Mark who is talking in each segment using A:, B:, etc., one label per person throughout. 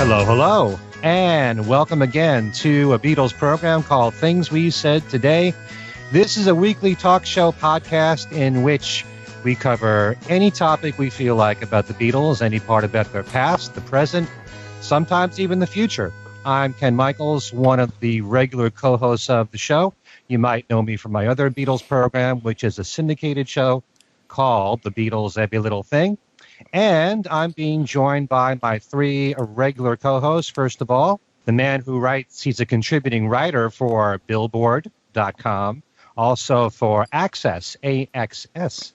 A: Hello, hello, and welcome again to a Beatles program called Things We Said Today. This is a weekly talk show podcast in which we cover any topic we feel like about the Beatles, any part about their past, the present, sometimes even the future. I'm Ken Michaels, one of the regular co-hosts of the show. You might know me from my other Beatles program, which is a syndicated show called The Beatles Every Little Thing. And I'm being joined by my three regular co-hosts. First of all, the man who writes, he's a contributing writer for Billboard.com, also for Access, AXS.com,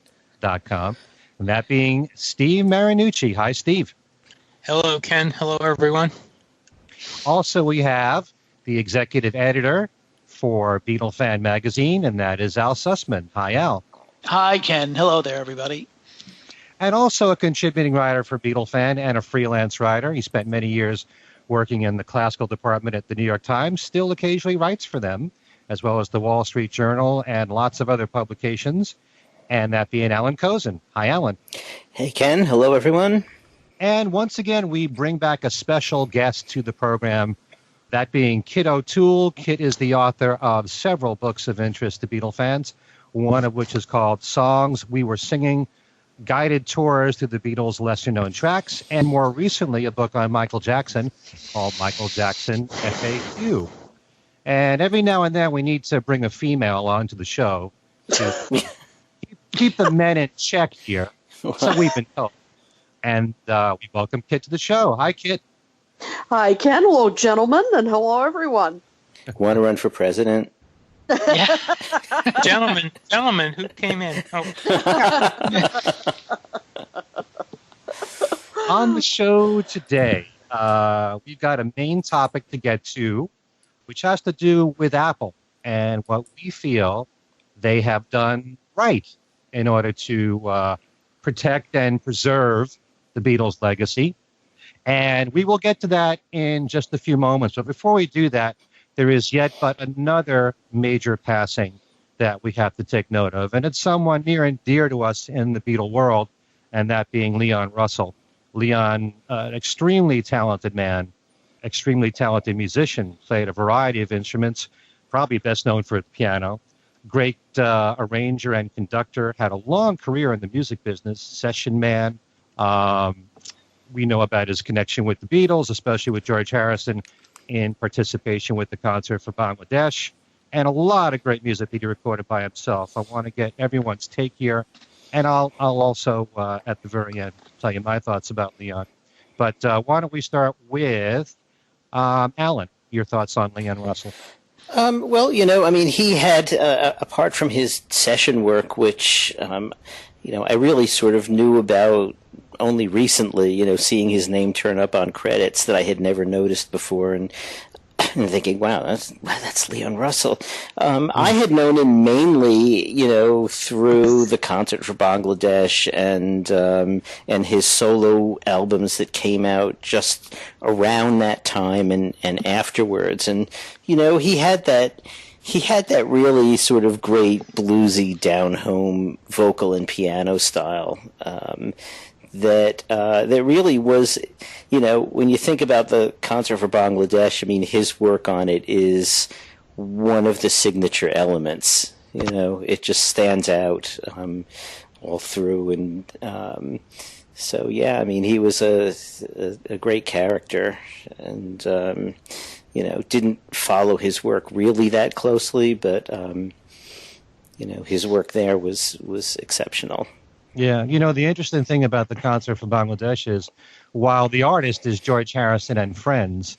A: and that being Steve Marinucci. Hi, Steve.
B: Hello, Ken. Hello, everyone.
A: Also, we have the executive editor for Beatle Fan Magazine, and that is Al Sussman. Hi, Al.
C: Hi, Ken. Hello there, everybody.
A: And also a contributing writer for Beatle Fan and a freelance writer. He spent many years working in the classical department at the New York Times, still occasionally writes for them, as well as the Wall Street Journal and lots of other publications, and that being Alan Kozin. Hi, Alan.
D: Hey, Ken. Hello, everyone.
A: And once again, we bring back a special guest to the program, that being Kit O'Toole. Kit is the author of several books of interest to Beatle fans, one of which is called Songs We Were Singing, Guided Tours through the Beatles' lesser-known tracks, and more recently a book on Michael Jackson called Michael Jackson FAQ. And every now and then we need to bring a female onto the show to keep the men in check here, so we've been told. And we welcome Kit to the show. Hi, Kit.
E: Hi, Ken. Hello, gentlemen, and hello, everyone.
D: Want to run for president?
B: Yeah. Gentlemen, who came in? Oh.
A: On the show today, we've got a main topic to get to, which has to do with Apple and what we feel they have done right in order to protect and preserve the Beatles' legacy. And we will get to that in just a few moments. But before we do that, there is yet but another major passing that we have to take note of. And it's someone near and dear to us in the Beatle world, and that being Leon Russell. Leon, an extremely talented man, extremely talented musician, played a variety of instruments, probably best known for the piano. Great arranger and conductor, had a long career in the music business, session man. We know about his connection with the Beatles, especially with George Harrison, in participation with the concert for Bangladesh, and a lot of great music that he recorded by himself. I want to get everyone's take here, and I'll also, at the very end, tell you my thoughts about Leon. But why don't we start with Alan, your thoughts on Leon Russell?
D: Well, he had, apart from his session work, which, I really sort of knew about only recently, seeing his name turn up on credits that I had never noticed before, and thinking, wow, that's Leon Russell. I had known him mainly, through the concert for Bangladesh and his solo albums that came out just around that time and afterwards. And, he had that really sort of great bluesy down-home vocal and piano style that really was, when you think about the concert for Bangladesh, his work on it is one of the signature elements. It just stands out all through. And so, yeah, he was a great character, and didn't follow his work really that closely, but his work there was exceptional.
A: Yeah, the interesting thing about the concert for Bangladesh is, while the artist is George Harrison and friends,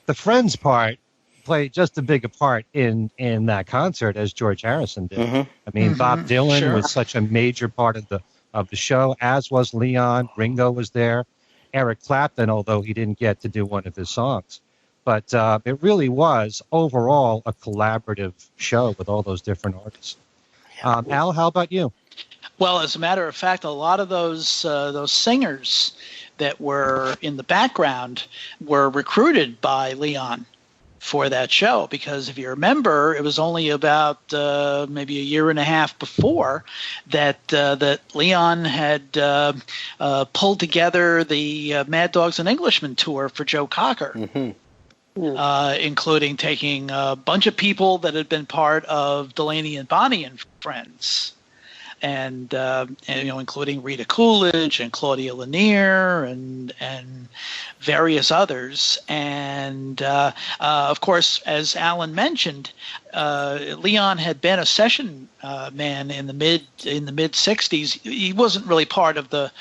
A: the friends part played just as big a part in that concert as George Harrison did. Mm-hmm. Bob Dylan was such a major part of the show, as was Leon. Ringo was there. Eric Clapton, although he didn't get to do one of his songs. But it really was, overall, a collaborative show with all those different artists. Al, how about you?
C: Well, as a matter of fact, a lot of those singers that were in the background were recruited by Leon. for that show, because if you remember, it was only about maybe a year and a half before that Leon had pulled together the Mad Dogs and Englishmen tour for Joe Cocker, including taking a bunch of people that had been part of Delaney and Bonnie and Friends. And including Rita Coolidge and Claudia Lanier and various others, and of course, as Alan mentioned, Leon had been a session man in the mid '60s. He wasn't really part of the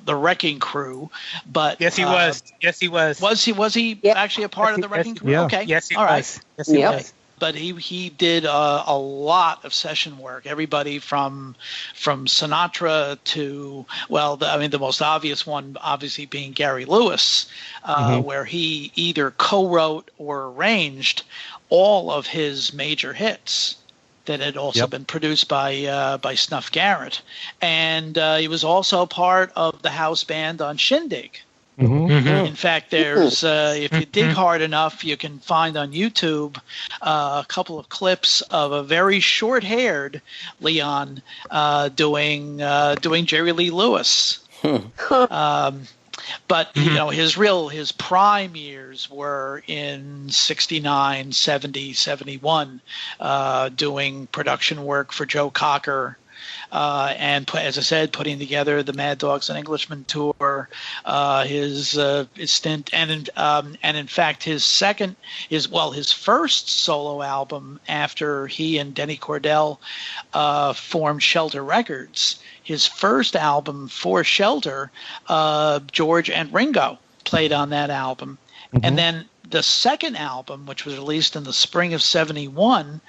C: Wrecking Crew, but
B: yes, he was. Yes, he was.
C: Was he actually a part of the Wrecking Crew?
A: Yeah.
C: Okay,
B: yes, he
C: all
B: was.
C: right.
B: Yes, he was.
C: But he did a lot of session work. Everybody from Sinatra to, well, the most obvious one obviously being Gary Lewis, where he either co-wrote or arranged all of his major hits that had also been produced by Snuff Garrett. And he was also part of the house band on Shindig. In fact, there's if you dig hard enough, you can find on YouTube a couple of clips of a very short-haired Leon doing Jerry Lee Lewis. But his prime years were in 69, 70, 71, doing production work for Joe Cocker. And as I said, putting together the Mad Dogs and Englishmen tour, his stint, and in fact his first solo album after he and Denny Cordell formed Shelter Records. His first album for Shelter, George and Ringo played on that album, and then the second album, which was released in the spring of '71,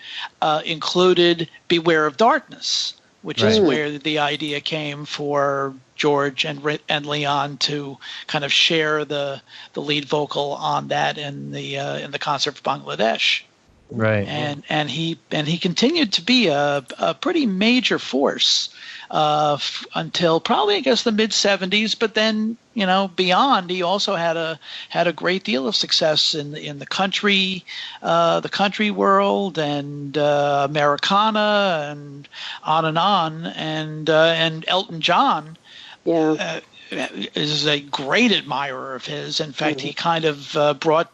C: included Beware of Darkness, which is where the idea came for George and Leon to kind of share the lead vocal on that in the concert for Bangladesh.
A: Right.
C: And he continued to be a pretty major force until probably, I guess, the mid '70s. But then, beyond, he also had a great deal of success in the country world and Americana and on, and Elton John.
E: Yeah.
C: Is a great admirer of his. In fact, he kind of brought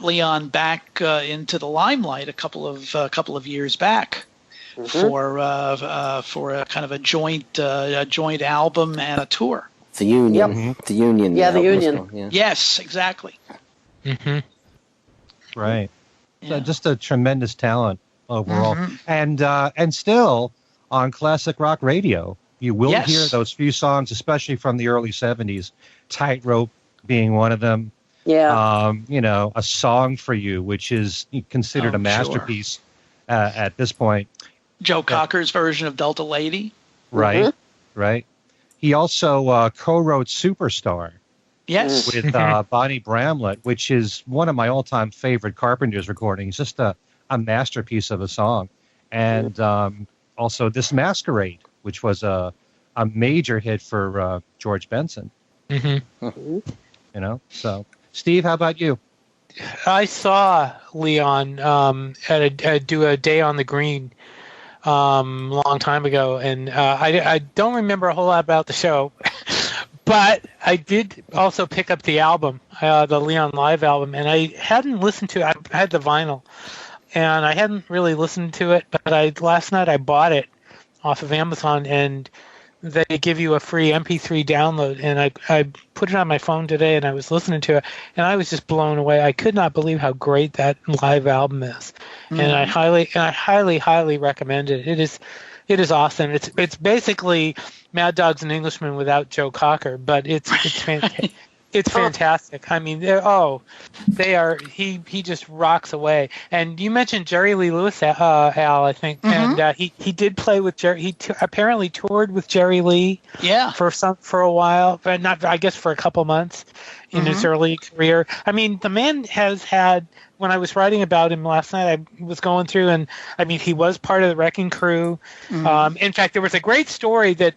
C: Leon back into the limelight a couple of years back for a kind of a joint album and a tour.
D: The Union. The Union.
E: Yeah, the Union.
D: Yeah.
C: Yes, exactly.
A: Right.
C: Yeah.
A: So just a tremendous talent overall, and still on classic rock radio, you will hear those few songs, especially from the early '70s. Tightrope being one of them.
E: Yeah.
A: A Song for You, which is considered a masterpiece at this point.
C: Joe Cocker's version of Delta Lady.
A: Right, right. He also co-wrote Superstar.
C: Yes.
A: With Bonnie Bramlett, which is one of my all-time favorite Carpenters recordings. Just a masterpiece of a song. And also This Masquerade, which was a major hit for George Benson. So... Steve, how about you?
B: I saw Leon do a Day on the Green long time ago, and I don't remember a whole lot about the show, but I did also pick up the album, the Leon Live album, and I hadn't listened to it. I had the vinyl, and I hadn't really listened to it, but last night I bought it off of Amazon, and they give you a free MP3 download, and I put it on my phone today, and I was listening to it, and I was just blown away. I could not believe how great that live album is, and I highly recommend it. It is awesome. It's basically Mad Dogs and Englishmen without Joe Cocker, but it's fantastic. It's fantastic. I mean, they are. He just rocks away. And you mentioned Jerry Lee Lewis, Al, I think, and he did play with Jerry. He apparently toured with Jerry Lee.
C: Yeah.
B: For a while, but not, I guess, for a couple months in his early career. I mean, the man has had. When I was writing about him last night, I was going through, and I mean, he was part of the Wrecking Crew. In fact, there was a great story that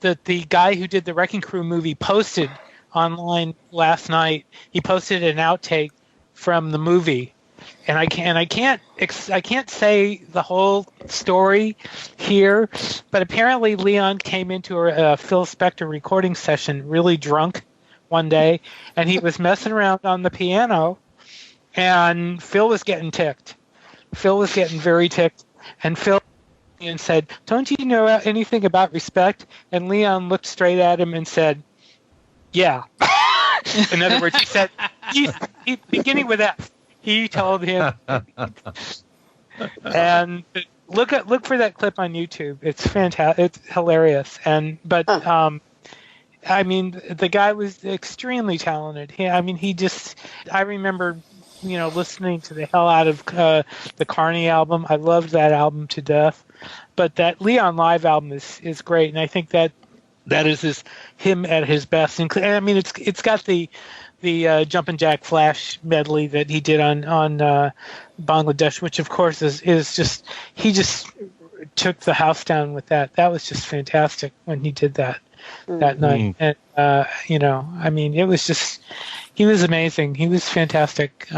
B: the guy who did the Wrecking Crew movie posted online last night. He posted an outtake from the movie. And I can't say the whole story here, but apparently Leon came into a Phil Spector recording session really drunk one day, and he was messing around on the piano, and Phil was getting ticked. Phil was getting very ticked, and Phil and said, "Don't you know anything about respect?" And Leon looked straight at him and said, "Yeah." In other words, he said, he beginning with F. He told him, and look for that clip on YouTube. It's fantastic. It's hilarious. I mean, the guy was extremely talented. I remember, listening to the hell out of the Carney album. I loved that album to death. But that Leon Live album is great, and I think that is him at his best. And I mean, it's got the Jumpin' Jack Flash medley that he did on Bangladesh, which of course is just, he just took the house down with that. That was just fantastic when he did that night. And I mean, it was just, he was amazing. He was fantastic.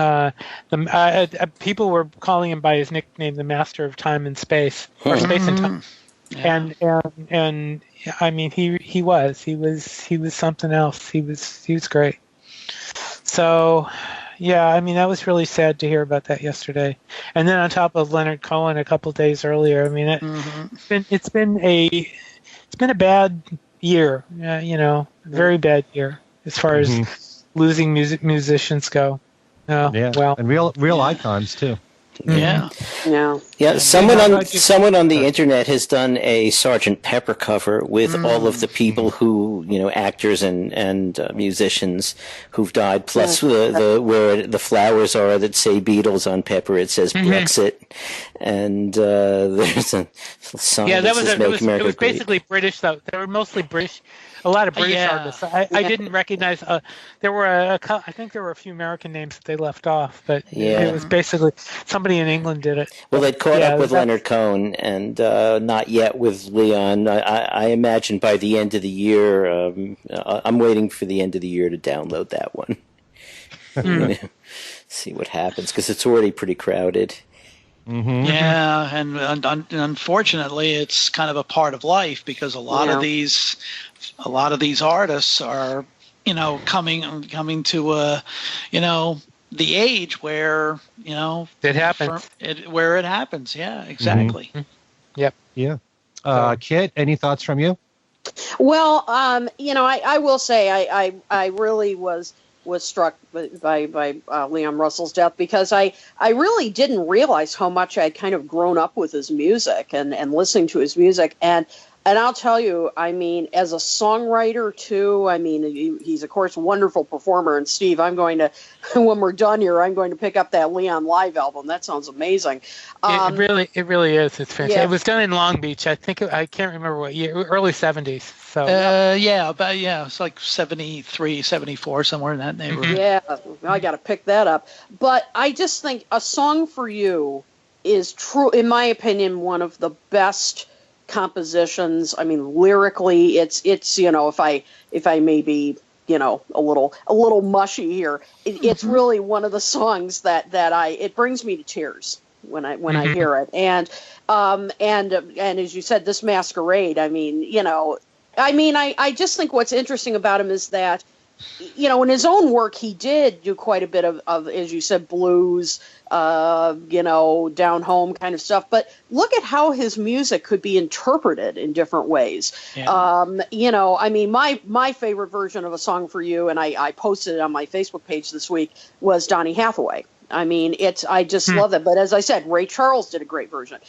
B: People were calling him by his nickname, the Master of Time and Space, or Space and Time. Yeah. And I mean, he was something else. He was great. So, yeah, I mean, that was really sad to hear about that yesterday. And then on top of Leonard Cohen a couple of days earlier, I mean, it's been a bad year, very bad year as far as losing musicians go.
A: Yeah,
B: well,
A: and real icons too.
C: Yeah.
D: Someone on the internet has done a Sgt. Pepper cover with all of the people who, actors and musicians who've died, plus where the flowers are that say Beatles on Pepper, it says Brexit, and there's a song that says Make America
B: It was
D: Great.
B: basically British though. They were mostly British. A lot of British artists. I didn't recognize. There were I think there were a few American names that they left off, but it was basically somebody in England did it.
D: Well, they'd caught up with Leonard Cohen, and not yet with Leon. I imagine by the end of the year, I'm waiting for the end of the year to download that one. See what happens, because it's already pretty crowded.
C: Yeah, and unfortunately, it's kind of a part of life, because a lot of these artists are, coming to the age where
B: it happens.
C: Where it happens. Yeah, exactly.
B: Yep.
A: Yeah. Kit, any thoughts from you?
E: Well, I will say I really was struck by Leon Russell's death, because I really didn't realize how much I'd kind of grown up with his music and listening to his music. And I'll tell you, I mean, as a songwriter too, I mean, he's of course a wonderful performer. And Steve, I'm going to, when we're done here, I'm going to pick up that Leon Live album. That sounds amazing.
B: It really is. It's fantastic. Yeah. It was done in Long Beach. I can't remember what year, early 70s. So
C: it's like 73, 74, somewhere in that neighborhood.
E: Yeah, I got to pick that up. But I just think A Song for You is true, in my opinion, one of the best compositions. I mean, lyrically, it's if I may be a little mushy here, it's really one of the songs that it brings me to tears when I hear it. And as you said, this Masquerade, I mean, I just think what's interesting about him is that, in his own work, he did do quite a bit of as you said, blues, down home kind of stuff. But look at how his music could be interpreted in different ways. Yeah. I mean, my favorite version of A Song for You, and I posted it on my Facebook page this week, was Donny Hathaway. I mean, I just love it. But as I said, Ray Charles did a great version.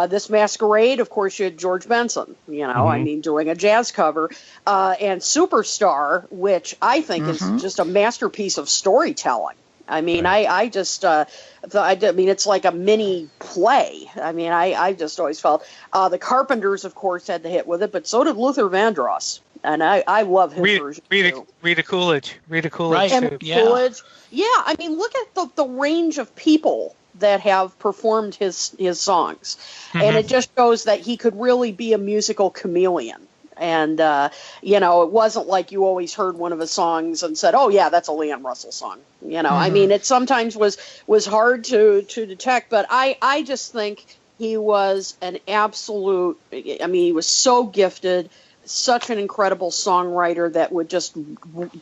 E: This Masquerade, of course, you had George Benson, I mean, doing a jazz cover, and Superstar, which I think is just a masterpiece of storytelling. I mean, I just, it's like a mini play. I mean, I just always felt, the Carpenters, of course, had the hit with it, but so did Luther Vandross. And I love his version.
B: Rita Coolidge.
C: Right.
E: And Coolidge. Yeah, I mean, look at the range of people that have performed his songs. And it just shows that he could really be a musical chameleon. And, it wasn't like you always heard one of his songs and said, oh, yeah, that's a Leon Russell song. I mean, it sometimes was hard to detect, but I just think he was an absolute, I mean, he was so gifted, such an incredible songwriter that would just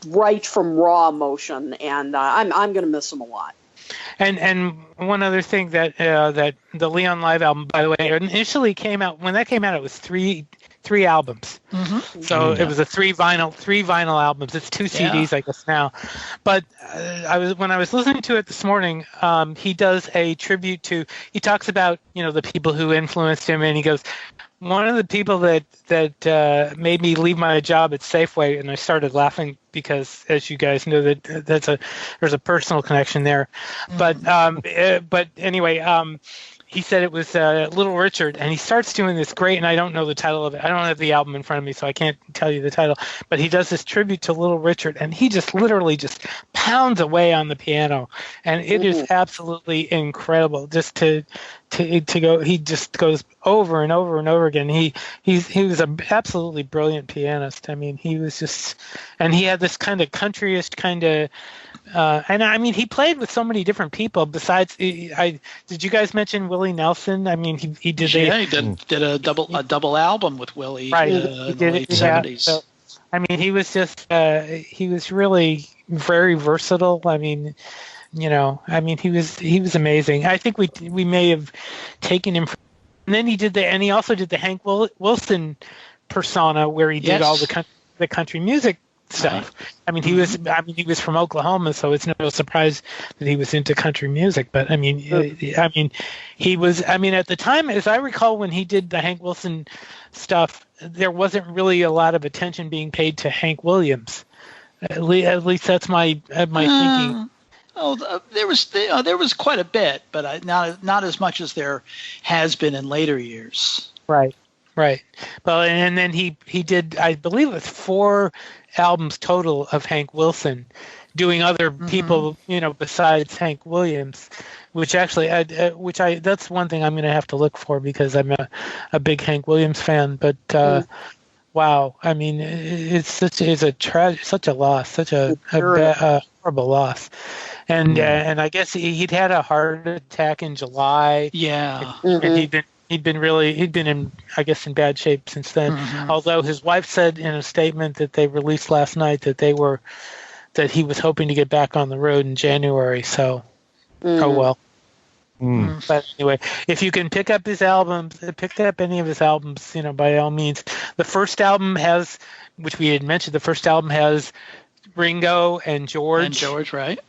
E: write from raw emotion, and I'm going to miss him a lot.
B: And one other thing that the Leon live album, by the way, initially came out. When that came out, it was three albums.
C: Mm-hmm.
B: So it was a three vinyl albums. It's 2 CDs, I guess now. But when I was listening to it this morning, he does a tribute to. He talks about the people who influenced him, and he goes, one of the people that made me leave my job at Safeway, and I started laughing because, as you guys know, there's a personal connection there. But anyway, he said it was Little Richard, and he starts doing this great, and I don't know the title of it. I don't have the album in front of me, so I can't tell you the title. But he does this tribute to Little Richard, and he just literally just pounds away on the piano, and it is absolutely incredible. Just to go, he just goes over and over and over again. He was an absolutely brilliant pianist. I mean, he was just, and he had this kind of countryish kind of. And I mean, he played with so many different people. Besides, did you guys mention Willie Nelson? I mean, he did.
C: He did a double album with Willie
B: right.
C: In the late 70s.
B: So, I mean, he was just he was really very versatile. I mean, he was amazing. I think we may have taken him. And then he also did the Hank Wilson persona, where he did all the country music stuff. Right. I mean, he was from Oklahoma, so it's no surprise that he was into country music. But I mean, he was. I mean, at the time, as I recall, when he did the Hank Wilson stuff, there wasn't really a lot of attention being paid to Hank Williams. At least that's my thinking.
C: Oh, there was quite a bit, but not as much as there has been in later years.
B: Right. Well, and then he did, I believe it was 4 albums total of Hank Wilson, doing other people, besides Hank Williams, which actually, that's one thing I'm going to have to look for because I'm a big Hank Williams fan. But wow, I mean, it's such a loss, such a horrible loss. And and I guess he'd had a heart attack in July.
C: Yeah,
B: and he'd been in, I guess, in bad shape since then. Although his wife said in a statement that they released last night that he was hoping to get back on the road in January. So, oh well. But anyway, if you can pick up his albums, pick up any of his albums, by all means. The first album has, which we had mentioned, Ringo and George.
C: And George, right?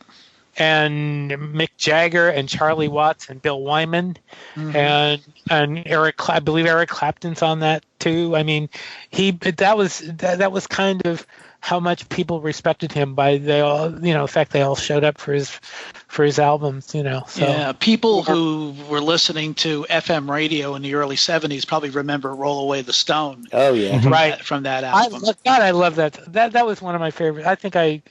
B: And Mick Jagger and Charlie Watts and Bill Wyman and Eric. I believe Eric Clapton's on that too. I mean, that was kind of how much people respected him by the fact they all showed up for his albums. So
C: yeah, people who were listening to FM radio in the early 70s probably remember "Roll Away the Stone."
D: Oh yeah,
B: right
C: from that album.
B: I love that. That was one of my favorites. I think I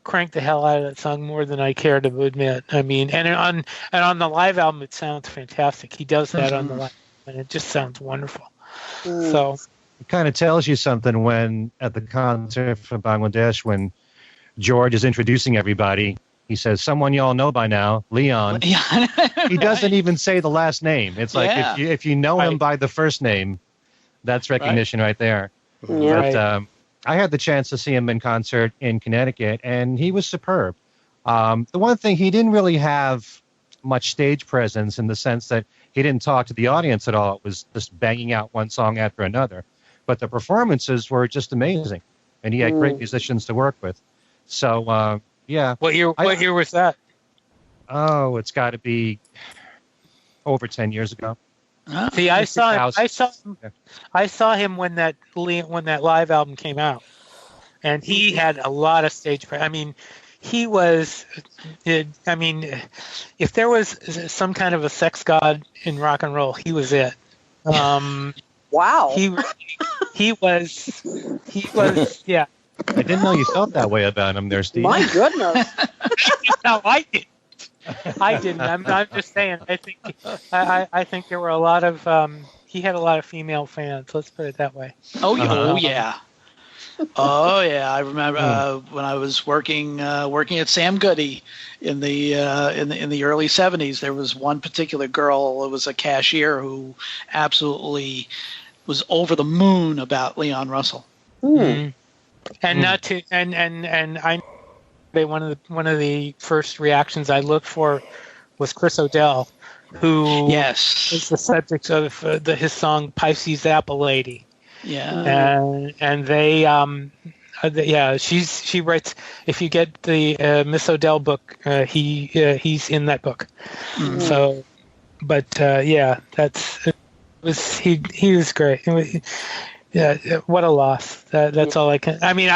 B: cranked the hell out of that song more than I care to admit. I mean, and on the live album, it sounds fantastic. He does that on the live, and it just sounds wonderful. So
A: it kind of tells you something when at the concert from Bangladesh, when George is introducing everybody, he says, "Someone you all know by now, Leon."
C: Yeah,
A: he doesn't even say the last name. It's like if you know him by the first name, that's recognition right there.
E: Yeah.
A: But, I had the chance to see him in concert in Connecticut, and he was superb. The one thing, he didn't really have much stage presence in the sense that he didn't talk to the audience at all. It was just banging out one song after another. But the performances were just amazing, and he had great musicians to work with. So, yeah.
B: What year was that?
A: Oh, it's got to be over 10 years ago.
B: See, I saw him when that live album came out, and he had a lot of stage presence. I mean, he was. I mean, if there was some kind of a sex god in rock and roll, he was it.
E: Wow.
B: He was. Yeah.
A: I didn't know you felt that way about him, there, Steve.
E: My goodness.
B: No, I didn't. I didn't. I'm just saying. I think there were a lot of he had a lot of female fans. Let's put it that way.
C: Oh,
A: Uh-huh.
C: oh yeah. Oh yeah, I remember when I was working at Sam Goody in the early '70s. There was one particular girl. It was a cashier who absolutely was over the moon about Leon Russell.
B: And not to and I one of the first reactions I looked for was Chris O'Dell, who
C: Yes.
B: is the subject of his song Pisces Apple Lady.
C: Yeah.
B: And they she writes, if you get the Miss O'Dell book, he's in that book. So, but he was great. What a loss. That's all I can. I mean,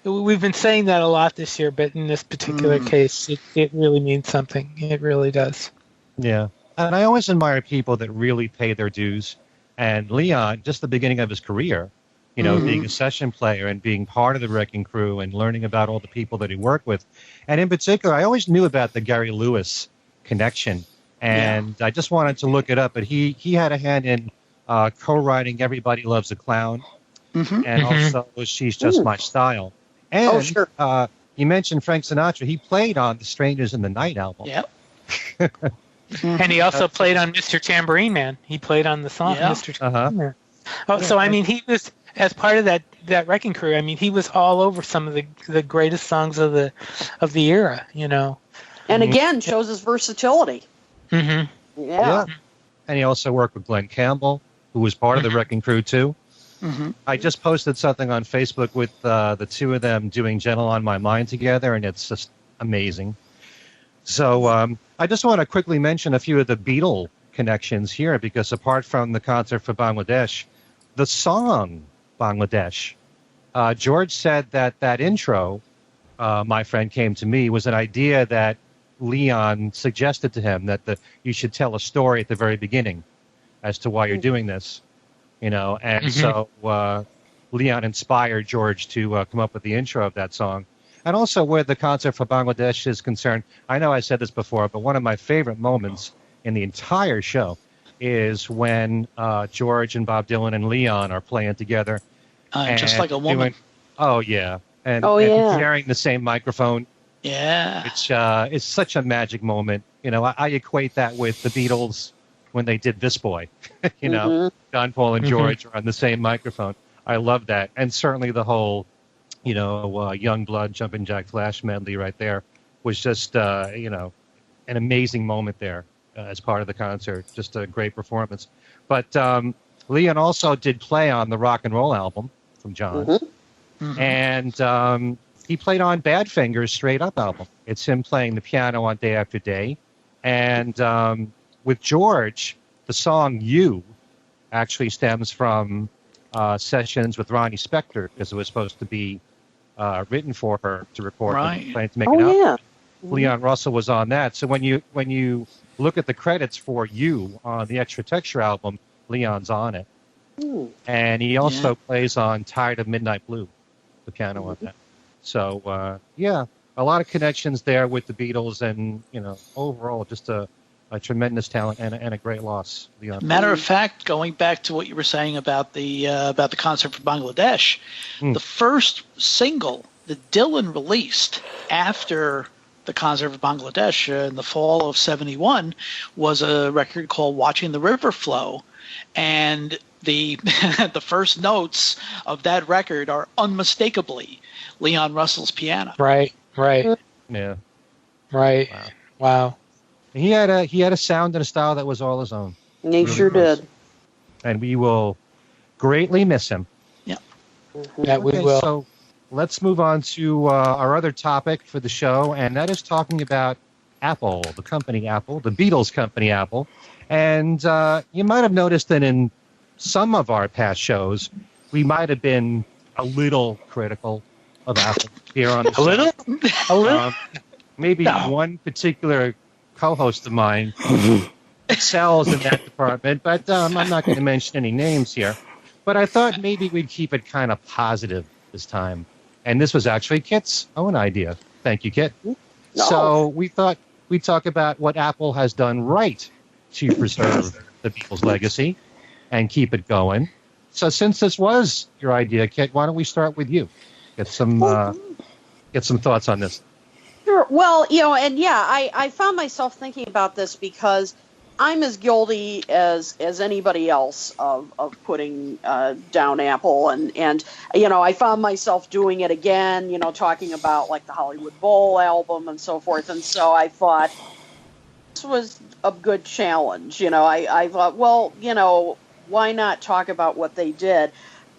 B: we've been saying that a lot this year, but in this particular case, it really means something. It really does.
A: Yeah. And I always admire people that really pay their dues. And Leon, just the beginning of his career, being a session player and being part of the Wrecking Crew and learning about all the people that he worked with. And in particular, I always knew about the Gary Lewis connection. And I just wanted to look it up. But he had a hand in co-writing Everybody Loves a Clown. And also She's Just My Style. And
E: sure.
A: You mentioned Frank Sinatra. He played on the Strangers in the Night album.
C: Yep.
B: And he also played on Mr. Tambourine Man. He played on the song Mr. Tambourine Man. Oh, so I mean, he was, as part of that Wrecking Crew, I mean, he was all over some of the greatest songs of the era,
E: And again, shows his versatility.
B: Mm-hmm.
E: Yeah.
A: And he also worked with Glenn Campbell, who was part of the Wrecking Crew too. I just posted something on Facebook with the two of them doing Gentle on My Mind together, and it's just amazing. So I just want to quickly mention a few of the Beatle connections here, because apart from the concert for Bangladesh, the song Bangladesh, George said that intro, My Friend Came to Me, was an idea that Leon suggested to him, that you should tell a story at the very beginning as to why you're doing this, and so Leon inspired George to come up with the intro of that song. And also where the concert for Bangladesh is concerned, I know I said this before, but one of my favorite moments in the entire show is when George and Bob Dylan and Leon are playing together.
C: Just like a woman.
A: And
E: yeah.
A: sharing the same microphone.
C: Yeah.
A: Which is such a magic moment. I equate that with the Beatles when they did This Boy. John, Paul, and George are on the same microphone. I love that. And certainly the whole Young Blood, Jumpin' Jack Flash medley right there was just, an amazing moment there as part of the concert. Just a great performance. But Leon also did play on the Rock and Roll album from John. And he played on Badfinger's Straight Up album. It's him playing the piano on Day After Day. And with George, the song You actually stems from sessions with Ronnie Spector, because it was supposed to be written for her to record, to make it out. Leon Russell was on that. So when you look at the credits for You on the Extra Texture album, Leon's on it. And he also plays on Tired of Midnight Blue, the piano on that. So a lot of connections there with the Beatles, and overall just a tremendous talent and a great loss. Leon.
C: Matter of fact, going back to what you were saying about the concert for Bangladesh, the first single that Dylan released after the concert for Bangladesh in the fall of '71 was a record called "Watching the River Flow," and the the first notes of that record are unmistakably Leon Russell's piano.
B: Right.
A: Yeah.
B: Right. Wow.
A: He had a sound and a style that was all his own.
E: He sure did.
A: And we will greatly miss him.
C: Yeah.
B: Yeah, we will.
A: So let's move on to our other topic for the show, and that is talking about Apple, the company Apple, the Beatles company Apple. And you might have noticed that in some of our past shows, we might have been a little critical of Apple here on the show.
B: A little?
A: Maybe one particular co-host of mine excels in that department, but I'm not going to mention any names here. But I thought maybe we'd keep it kind of positive this time. And this was actually Kit's own idea. Thank you, Kit.
E: No.
A: So we thought we'd talk about what Apple has done right to preserve the Beatles' legacy. and keep it going. So since this was your idea, Kit, why don't we start with you? Get some thoughts on this.
E: Sure. Well, and I found myself thinking about this because I'm as guilty as anybody else of putting down Apple, and I found myself doing it again, talking about like the Hollywood Bowl album and so forth, and so I thought this was a good challenge. I thought, well, why not talk about what they did?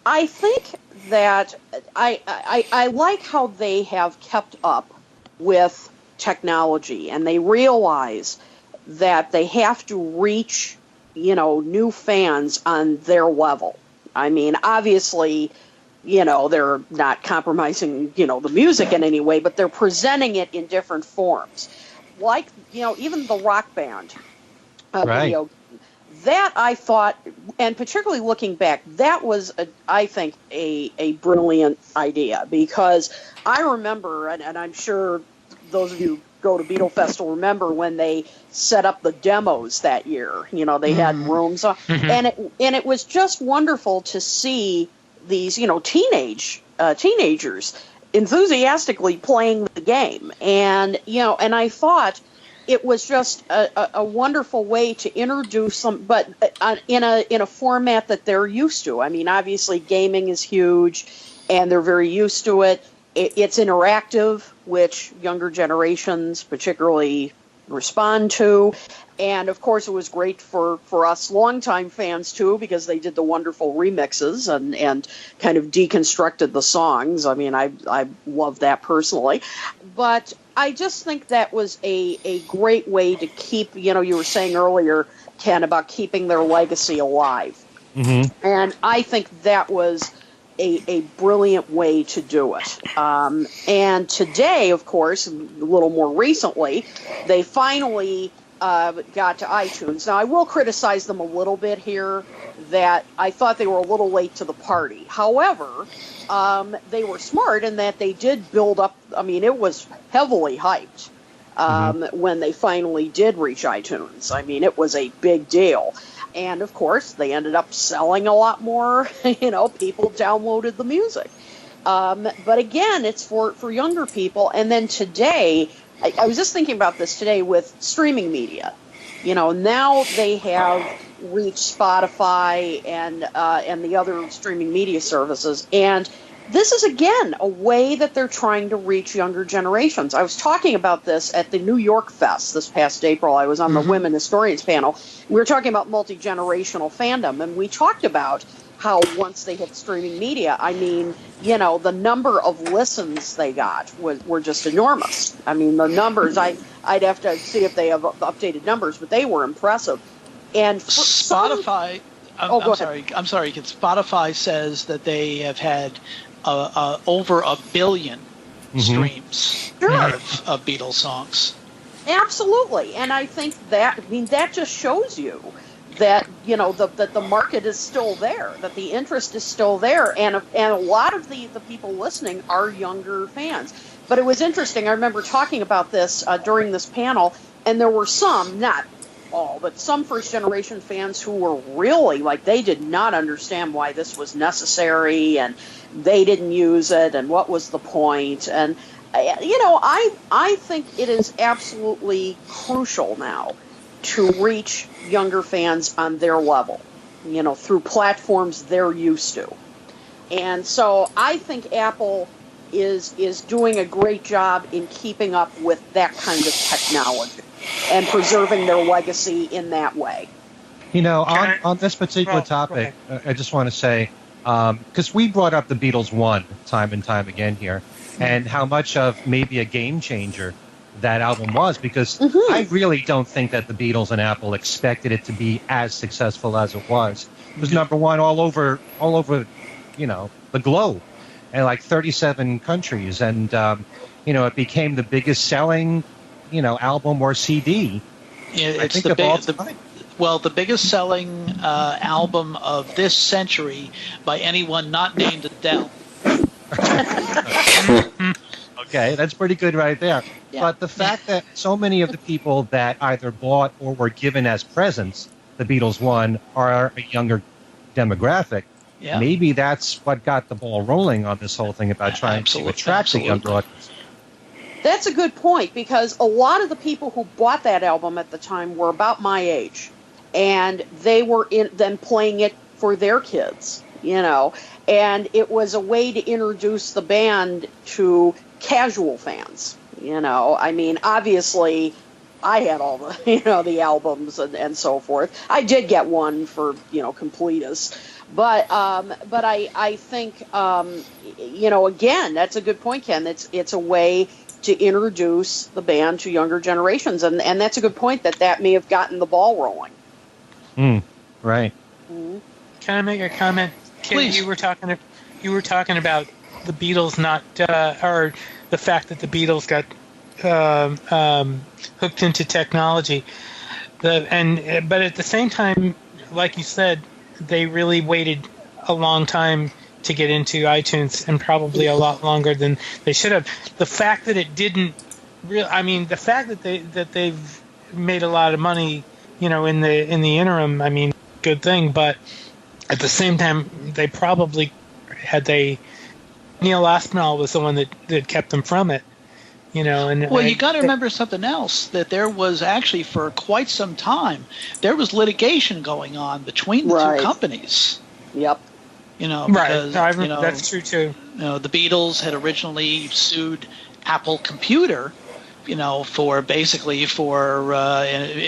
E: I think that I like how they have kept up with technology, and they realize that they have to reach, new fans on their level. I mean, obviously, they're not compromising, the music in any way, but they're presenting it in different forms. Like, even the Rock Band video, that I thought, and particularly looking back, that was, I think, a brilliant idea, because I remember, and I'm sure those of you who go to Beatle Fest will remember when they set up the demos that year. They had rooms, and it was just wonderful to see these, teenagers enthusiastically playing the game, and I thought it was just a wonderful way to introduce them, but in a format that they're used to. I mean, obviously, gaming is huge, and they're very used to it. It's interactive, which younger generations particularly respond to. And, of course, it was great for us longtime fans, too, because they did the wonderful remixes and kind of deconstructed the songs. I mean, I love that personally. But I just think that was a great way to keep, you were saying earlier, Ken, about keeping their legacy alive. Mm-hmm. And I think that was a brilliant way to do it. And today, of course, a little more recently, they finally got to iTunes. Now, I will criticize them a little bit here, that I thought they were a little late to the party. However, they were smart in that they did build up. I mean, it was heavily hyped when they finally did reach iTunes. I mean, it was a big deal. And, of course, they ended up selling a lot more. People downloaded the music. But, again, it's for younger people. And then today, I was just thinking about this today with streaming media. Now they have reached Spotify and the other streaming media services. And this is, again, a way that they're trying to reach younger generations. I was talking about this at the New York Fest this past April. I was on the Women Historians panel. We were talking about multi-generational fandom, and we talked about how once they hit streaming media, I mean, the number of listens they got were just enormous. I mean, the numbers, I'd have to see if they have updated numbers, but they were impressive. And
C: Spotify, I'm sorry. Spotify says that they have had over 1 billion streams of Beatles songs. Absolutely, and I think that just shows you that that the market is still there, that the interest is still there, and a lot of the people listening are younger fans. But it was interesting. I remember talking about this during this panel, and there were some, not all, but some first-generation fans who were really, they did not understand why this was necessary, and they didn't use it, and what was the point. And, I think it is absolutely crucial now to reach younger fans on their level, through platforms they're used to. And so I think Apple is doing a great job in keeping up with that kind of technology and preserving their legacy in that way.
A: On this particular topic, I just want to say, because we brought up the Beatles 1 time and time again here, and how much of maybe a game changer that album was, because I really don't think that the Beatles and Apple expected it to be as successful as it was. It was number one all over, the globe, and 37 countries, and it became the biggest selling, album or CD.
C: It's the biggest selling album of this century by anyone not named Adele.
A: Okay, that's pretty good right there. Yeah. But the fact that so many of the people that either bought or were given as presents the Beatles 1 are a younger demographic.
C: Yeah.
A: Maybe that's what got the ball rolling on this whole thing about trying to attract the younger audience.
E: That's a good point, because a lot of the people who bought that album at the time were about my age, and they were then playing it for their kids, and it was a way to introduce the band to casual fans. I mean, obviously I had all the the albums and so forth. I did get one for completists, but I think again, that's a good point, Ken. It's a way to introduce the band to younger generations, and that's a good point that may have gotten the ball rolling.
A: Right.
E: Mm-hmm.
B: Can I make a comment?
C: Please.
B: You were talking about the Beatles or the fact that the Beatles got hooked into technology, but at the same time, like you said, they really waited a long time to get into iTunes, and probably a lot longer than they should have. The fact that it didn't the fact that they've made a lot of money, in the interim, good thing. But at the same time, they probably Neil Aspinall was the one that kept them from it. And
C: well, you got to remember something else, that there was actually for quite some time there was litigation going on between the two companies.
E: Yep.
C: Because
B: that's true too.
C: The Beatles had originally sued Apple Computer, for in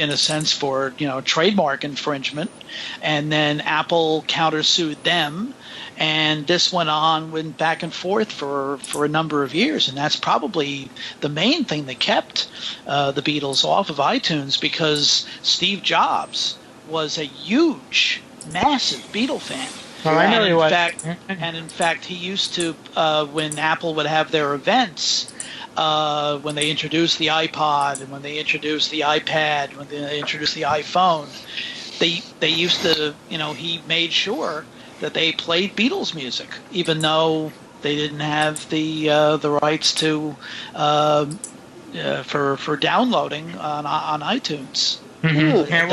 C: a sense for trademark infringement, and then Apple countersued them. And this went back and forth for a number of years, and that's probably the main thing that kept the Beatles off of iTunes, because Steve Jobs was a huge, massive Beatle fan.
B: Oh, I know he was.
C: And in fact, he used to, when Apple would have their events, when they introduced the iPod and when they introduced the iPad, when they introduced the iPhone, they used to, he made sure that they played Beatles music, even though they didn't have the rights to for downloading on iTunes.
B: Mm-hmm. And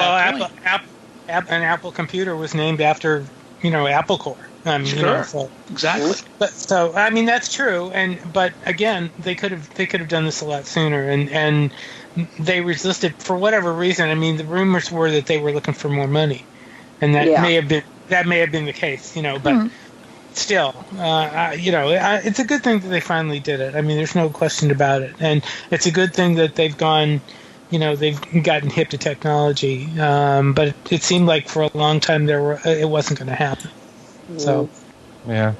B: an Apple computer was named after Apple Corps.
C: Sure. Exactly.
B: But that's true. But again, they could have done this a lot sooner, and they resisted for whatever reason. The rumors were that they were looking for more money, and that may have been the case. But still, it's a good thing that they finally did it. There's no question about it, and it's a good thing that they've gone. They've gotten hip to technology, but it seemed like for a long time it wasn't going to happen. So,
A: yeah.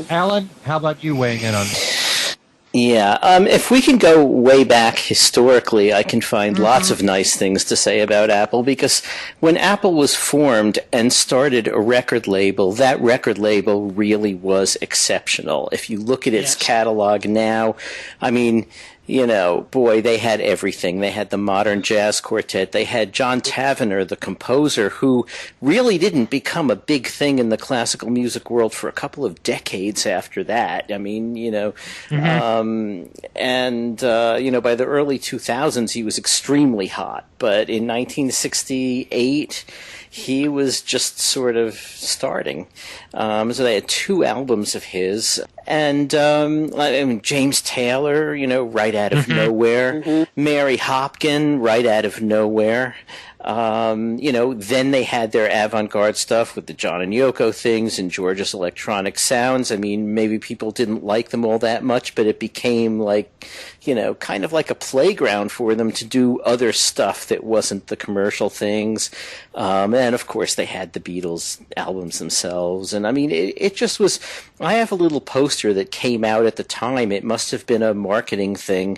A: Alan, how about you weighing in on this?
D: Yeah, if we can go way back historically, I can find lots of nice things to say about Apple, because when Apple was formed and started a record label, that record label really was exceptional. If you look at its catalog now, boy, they had everything. They had the Modern Jazz Quartet. They had John Tavener, the composer, who really didn't become a big thing in the classical music world for a couple of decades after that. By the early 2000s, he was extremely hot. But in 1968, he was just sort of starting. So they had 2 albums of his. And James Taylor, right out of nowhere. Mary Hopkin, right out of nowhere. Then they had their avant-garde stuff with the John and Yoko things and George's Electronic Sounds. Maybe people didn't like them all that much, but it became kind of like a playground for them to do other stuff that wasn't the commercial things. And of course they had the Beatles albums themselves. And it just was, I have a little poster that came out at the time. It must have been a marketing thing.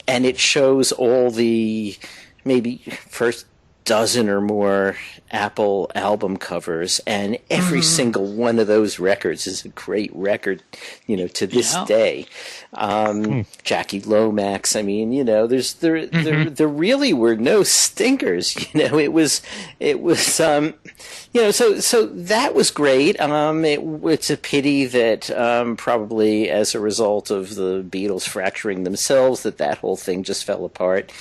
D: And it shows all the maybe first dozen or more Apple album covers, and every single one of those records is a great record, to this day. Jackie Lomax, there really were no stinkers, it was, so that was great. It's a pity that, probably as a result of the Beatles fracturing themselves, that whole thing just fell apart.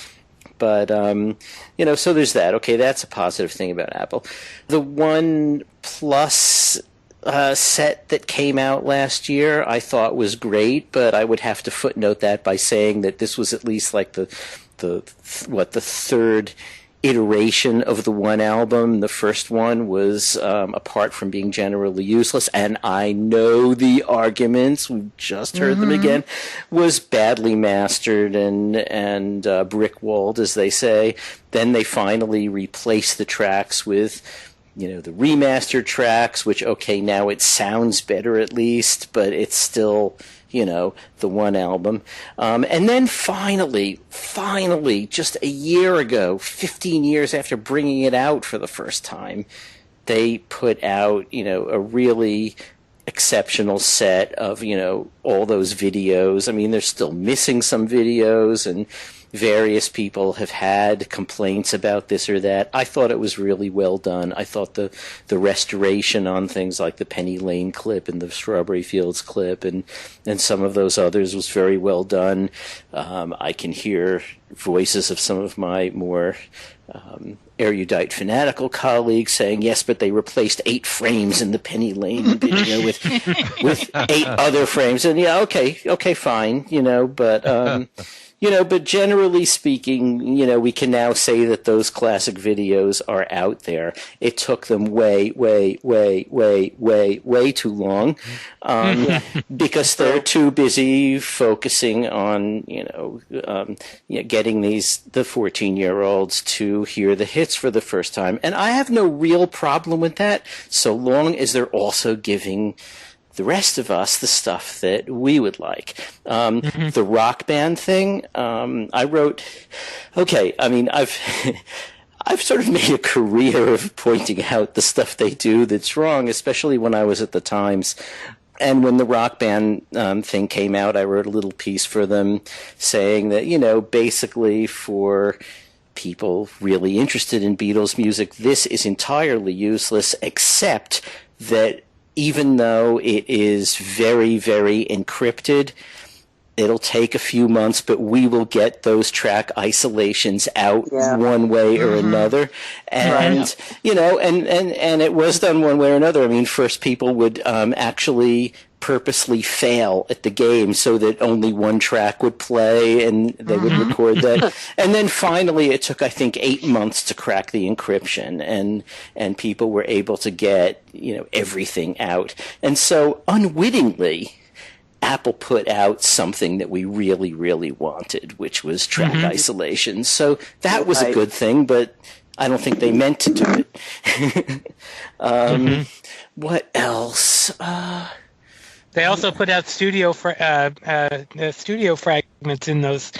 D: But, so there's that. Okay, that's a positive thing about Apple. The One Plus set that came out last year I thought was great, but I would have to footnote that by saying that this was at least like the third iteration of the One album. The first one was, apart from being generally useless, and I know the arguments, we just heard them again, was badly mastered and brick-walled, as they say. Then they finally replaced the tracks with, the remastered tracks, which, okay, now it sounds better at least, but it's still, the one album. And then finally, just a year ago, 15 years after bringing it out for the first time, they put out, a really exceptional set of, all those videos. I mean, they're still missing some videos, and various people have had complaints about this or that. I thought it was really well done. I thought the restoration on things like the Penny Lane clip and the Strawberry Fields clip and some of those others was very well done. I can hear voices of some of my more erudite fanatical colleagues saying, yes, but they replaced 8 frames in the Penny Lane video with 8 other frames. And yeah, okay, fine, but generally speaking, we can now say that those classic videos are out there. It took them way too long, because they're too busy focusing on, getting the 14-year-olds to hear the hits for the first time. And I have no real problem with that, so long as they're also giving the rest of us the stuff that we would like. The Rock Band thing, I wrote, I've sort of made a career of pointing out the stuff they do that's wrong, especially when I was at the Times. And when the Rock Band thing came out, I wrote a little piece for them saying that, basically for people really interested in Beatles music, this is entirely useless, except that even though it is very, very encrypted, it'll take a few months, but we will get those track isolations out one way or another. And, and it was done one way or another. I mean, first people would actually purposely fail at the game so that only one track would play, and they would record that. And then finally it took, I think, 8 months to crack the encryption, and people were able to get, everything out. And so unwittingly, Apple put out something that we really, really wanted, which was track isolation. So that was a good thing, but I don't think they meant to do it. What else?
B: They also put out studio fragments in those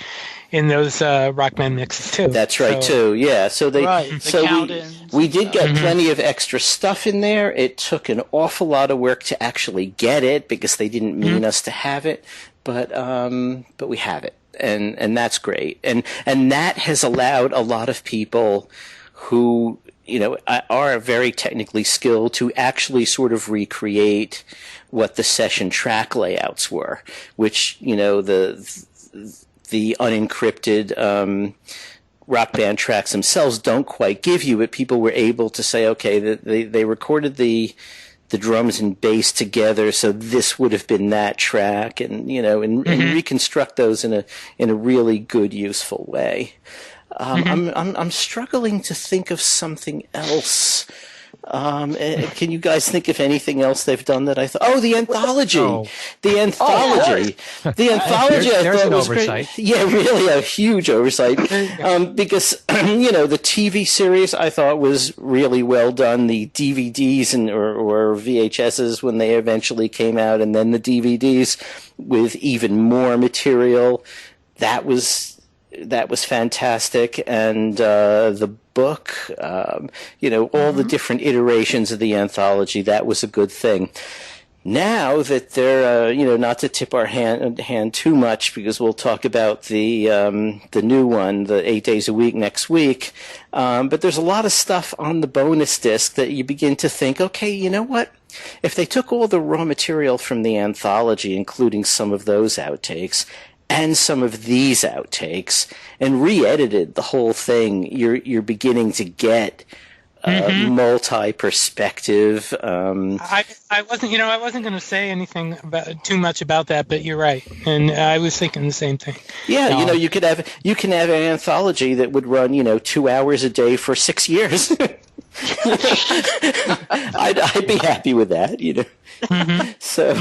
B: Rock Band mixes too.
D: That's right, too. Yeah. So we did get plenty of extra stuff in there. It took an awful lot of work to actually get it because they didn't mean us to have it, but we have it, and that's great. And that has allowed a lot of people who are very technically skilled to actually sort of recreate what the session track layouts were, which, the unencrypted Rock Band tracks themselves don't quite give you, but people were able to say, okay, they recorded the drums and bass together, so this would have been that track, and and reconstruct those in a really good, useful way. I'm struggling to think of something else. Can you guys think of anything else they've done that I thought? Oh, the anthology. The anthology. The anthology I thought was great. Yeah, really a huge oversight. Because, the TV series I thought was really well done. The DVDs or VHSs when they eventually came out, and then the DVDs with even more material. That was fantastic. And the book, all the different iterations of the anthology, that was a good thing. Now that they're, not to tip our hand too much, because we'll talk about the new one, the 8 days a week next week. But there's a lot of stuff on the bonus disc that you begin to think, okay, you know what? If they took all the raw material from the anthology, including some of those outtakes, and some of these outtakes and re-edited the whole thing, you're beginning to get multi-perspective.
B: I wasn't going to say anything too much about that, but you're right, and I was thinking the same thing.
D: Yeah, you can have an anthology that would run 2 hours a day for 6 years. I'd be happy with that, So.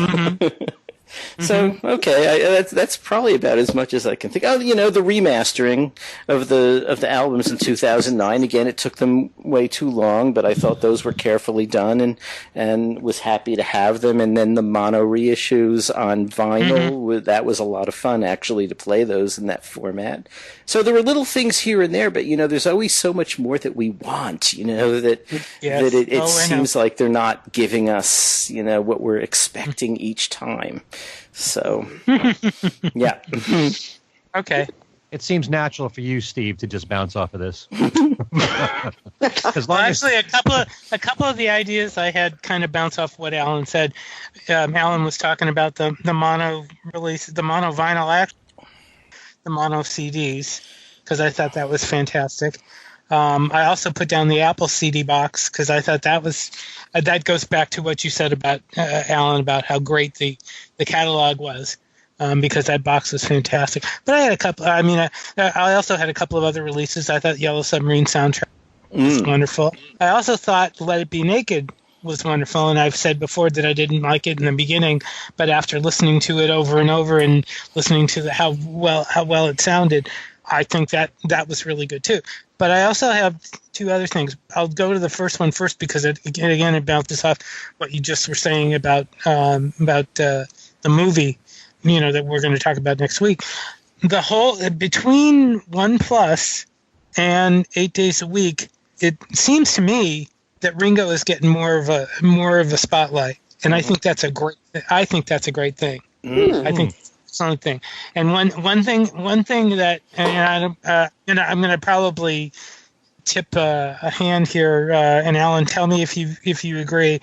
D: So okay, that's probably about as much as I can think. Oh, the remastering of the albums in 2009. Again, it took them way too long, but I thought those were carefully done, and was happy to have them. And then the mono reissues on vinyl, that was a lot of fun actually to play those in that format. So there were little things here and there, but there's always so much more that we want. That it seems like they're not giving us what we're expecting each time. So, yeah.
B: Okay.
A: It seems natural for you, Steve, to just bounce off of this.
B: Actually, a couple of the ideas I had kind of bounce off what Alan said. Alan was talking about the mono release, the mono vinyl the mono CDs, because I thought that was fantastic. I also put down the Apple CD box because I thought that was that goes back to what you said about Alan, about how great the catalog was, because that box was fantastic. But I had a couple. I mean, I also had a couple of other releases. I thought Yellow Submarine soundtrack was wonderful. I also thought Let It Be Naked was wonderful, and I've said before that I didn't like it in the beginning, but after listening to it over and over and listening to how well it sounded, I think that was really good too. But I also have two other things. I'll go to the first one first because it bounces off what you just were saying about the movie, that we're going to talk about next week. The whole between OnePlus and 8 Days a Week, it seems to me that Ringo is getting more of a spotlight, and I think that's a great thing. I think it's an excellent thing. And one thing that, and I'm going to probably tip a hand here, and Alan, tell me if you agree.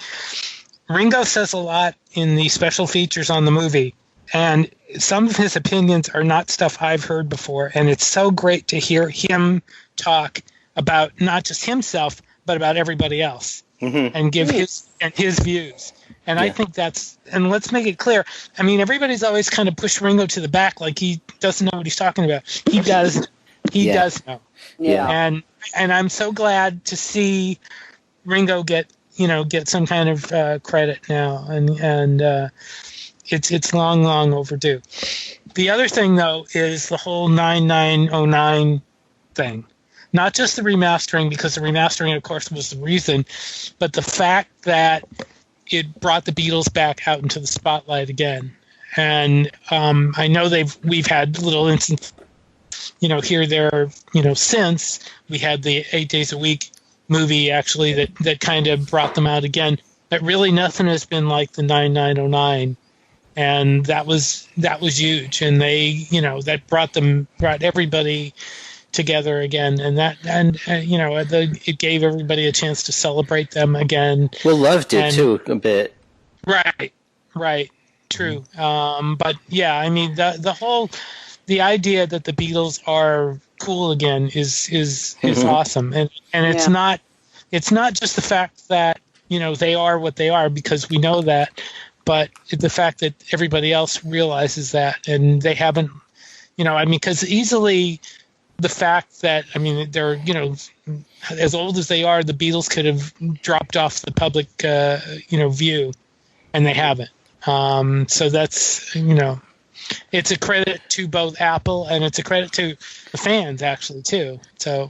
B: Ringo says a lot in the special features on the movie, and some of his opinions are not stuff I've heard before, and it's so great to hear him talk about not just himself, but about everybody else, and give his views. And I think and let's make it clear. I mean, everybody's always kind of pushed Ringo to the back, like he doesn't know what he's talking about. He does. He does know.
E: Yeah.
B: And I'm so glad to see Ringo get some kind of credit now, and it's long overdue. The other thing though is the whole 9909 thing. Not just the remastering, because the remastering, of course, was the reason, but the fact that it brought the Beatles back out into the spotlight again. And I know we've had little instances, here, there, since we had the 8 Days a Week movie, actually, that kind of brought them out again. But really nothing has been like the 9909. And that was huge. And that brought everybody together again, and it gave everybody a chance to celebrate them again.
D: Well, loved it too a bit.
B: Right, true. But yeah, I mean the idea that the Beatles are cool again is awesome, and it's not just the fact that they are what they are, because we know that, but the fact that everybody else realizes that, and they haven't, because easily. The fact that, they're, as old as they are, the Beatles could have dropped off the public, view, and they haven't. So that's, it's a credit to both Apple, and it's a credit to the fans, actually, too. So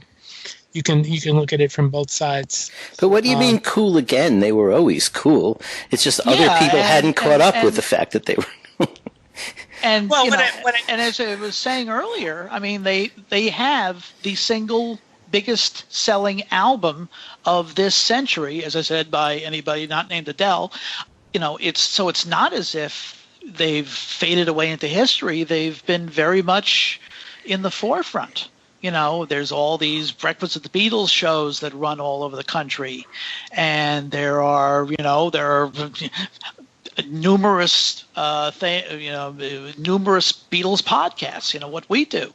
B: you can look at it from both sides.
D: But what do you mean cool again? They were always cool. It's just other people hadn't caught up with the fact that they were.
C: And and as I was saying earlier, I mean, they have the single biggest selling album of this century, as I said, by anybody not named Adele. It's not as if they've faded away into history. They've been very much in the forefront. There's all these Breakfast at the Beatles shows that run all over the country, and there are numerous numerous Beatles podcasts. What we do.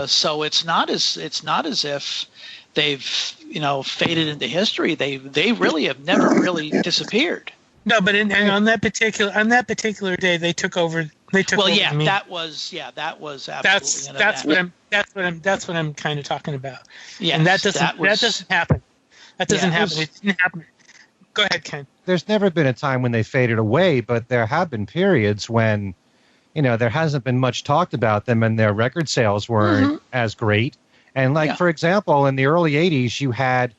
C: So it's not as if they've faded into history. They really have never really disappeared.
B: No, but and on that particular day, they took over.
C: Well,
B: over
C: yeah,
B: me.
C: that was absolutely
B: that's what I'm kind of talking about.
C: Yeah,
B: and that doesn't happen. That doesn't happen. It didn't happen. Go ahead, Ken.
A: There's never been a time when they faded away, but there have been periods when, there hasn't been much talked about them and their record sales weren't as great. And for example, in the early 80s, you had,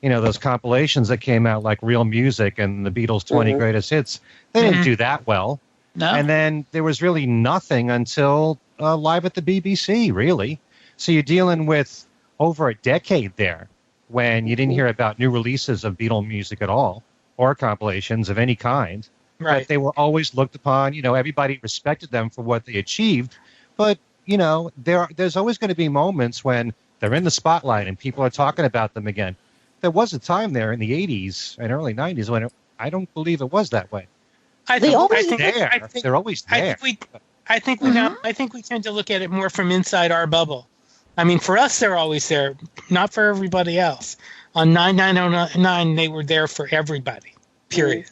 A: those compilations that came out like Real Music and the Beatles 20 Greatest Hits. They didn't do that well.
C: No.
A: And then there was really nothing until Live at the BBC, really. So you're dealing with over a decade there when you didn't hear about new releases of Beatle music at all or compilations of any kind.
B: Right.
A: But they were always looked upon. Everybody respected them for what they achieved. But, there's always going to be moments when they're in the spotlight and people are talking about them again. There was a time there in the 80s and early 90s when I don't believe it was that way. They're always there.
B: I think we tend to look at it more from inside our bubble. I mean, for us, they're always there, not for everybody else. On 9909, they were there for everybody. Period.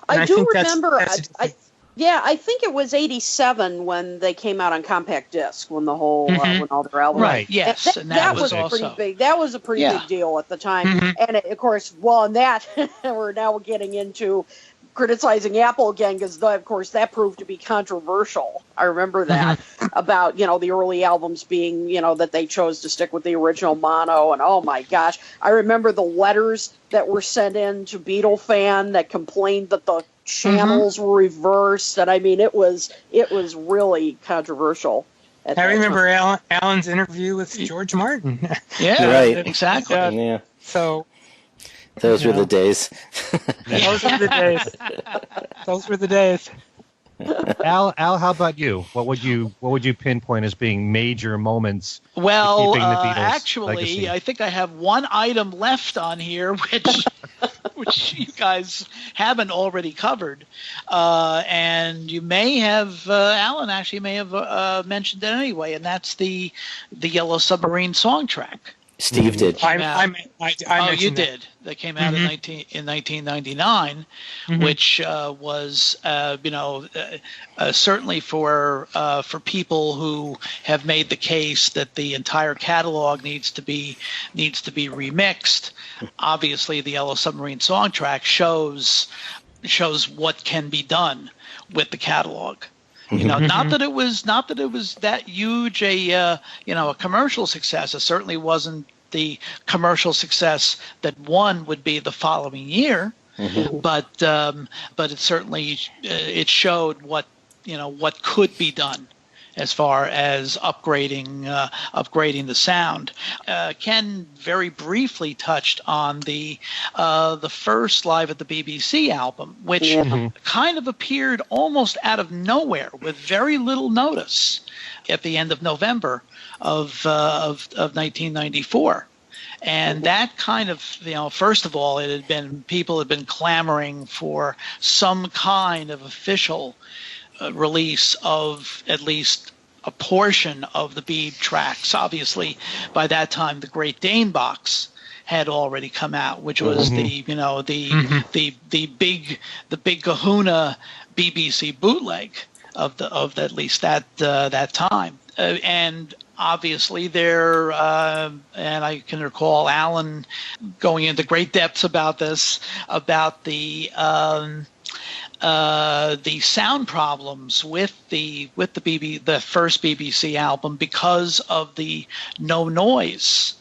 E: I do remember. I think it was '87 when they came out on compact disc. When the whole when all their albums.
C: Right. Yes.
E: That was pretty big. That was a pretty big deal at the time. And of course, and that we're now getting into criticizing Apple again because, of course, that proved to be controversial. I remember that about, the early albums being, that they chose to stick with the original mono. And, oh, my gosh, I remember the letters that were sent in to Beatle fan that complained that the channels were reversed. And, I mean, it was really controversial.
B: I remember Alan's interview with George Martin.
C: Yeah,
D: right.
C: Exactly.
D: Yeah.
B: So...
D: Those were the days.
B: Those were the days. Those were the days.
A: Al, how about you? What would you pinpoint as being major moments?
C: Well,
A: keeping the Beatles
C: actually,
A: legacy?
C: I think I have one item left on here, which you guys haven't already covered, and you may have Alan actually may have mentioned it anyway, and that's the Yellow Submarine song track.
D: Steve did.
B: I
C: you did. That came out in 1999, which was certainly for people who have made the case that the entire catalog needs to be remixed. Obviously, the Yellow Submarine song track shows what can be done with the catalog. Not that it was that huge a commercial success. It certainly wasn't the commercial success that one would be the following year, but it certainly it showed what could be done as far as upgrading the sound. Ken very briefly touched on the first Live at the BBC album, which kind of appeared almost out of nowhere with very little notice at the end of November of 1994. And that kind of, first of all, people had been clamoring for some kind of official release of at least a portion of the Beeb tracks. Obviously, by that time, the Great Dane box had already come out, which was the big Kahuna BBC bootleg of at least that time. And obviously there, and I can recall Alan going into great depths about this, about the sound problems with the first BBC album because of the no noise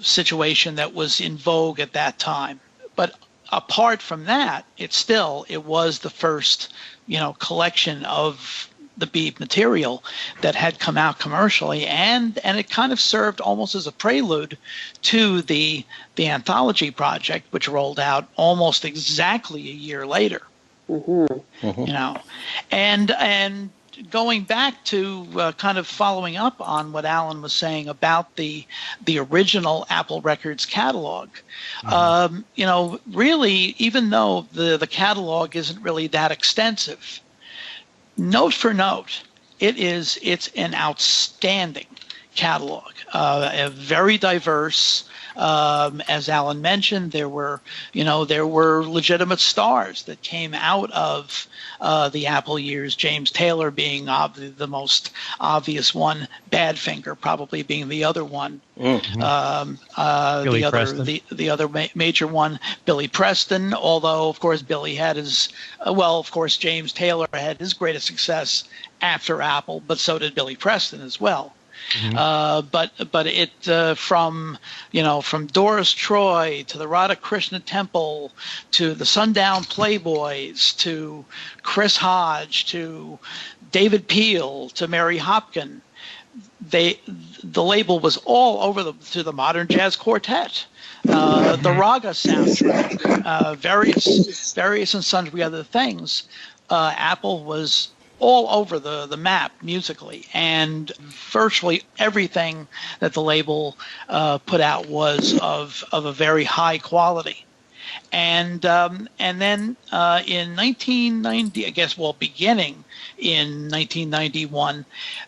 C: situation that was in vogue at that time. But apart from that, it was the first collection of the Beeb material that had come out commercially, and it kind of served almost as a prelude to the anthology project, which rolled out almost exactly a year later. And going back to kind of following up on what Alan was saying about the original Apple Records catalog, really, even though the catalog isn't really that extensive, note for note, it's an outstanding catalog, very diverse. As Alan mentioned, there were legitimate stars that came out of the Apple years. James Taylor being the most obvious one, Badfinger probably being the other one.
A: Billy
C: The other major one, Billy Preston. Although of course Billy had James Taylor had his greatest success after Apple, but so did Billy Preston as well. But it from Doris Troy to the Radhakrishna Temple to the Sundown Playboys to Chris Hodge to David Peel to Mary Hopkin, the label was all over to the Modern Jazz Quartet, the Raga soundtrack, various and sundry other things. Apple was all over the map musically, and virtually everything that the label put out was of a very high quality. And then in 1990, beginning in 1991,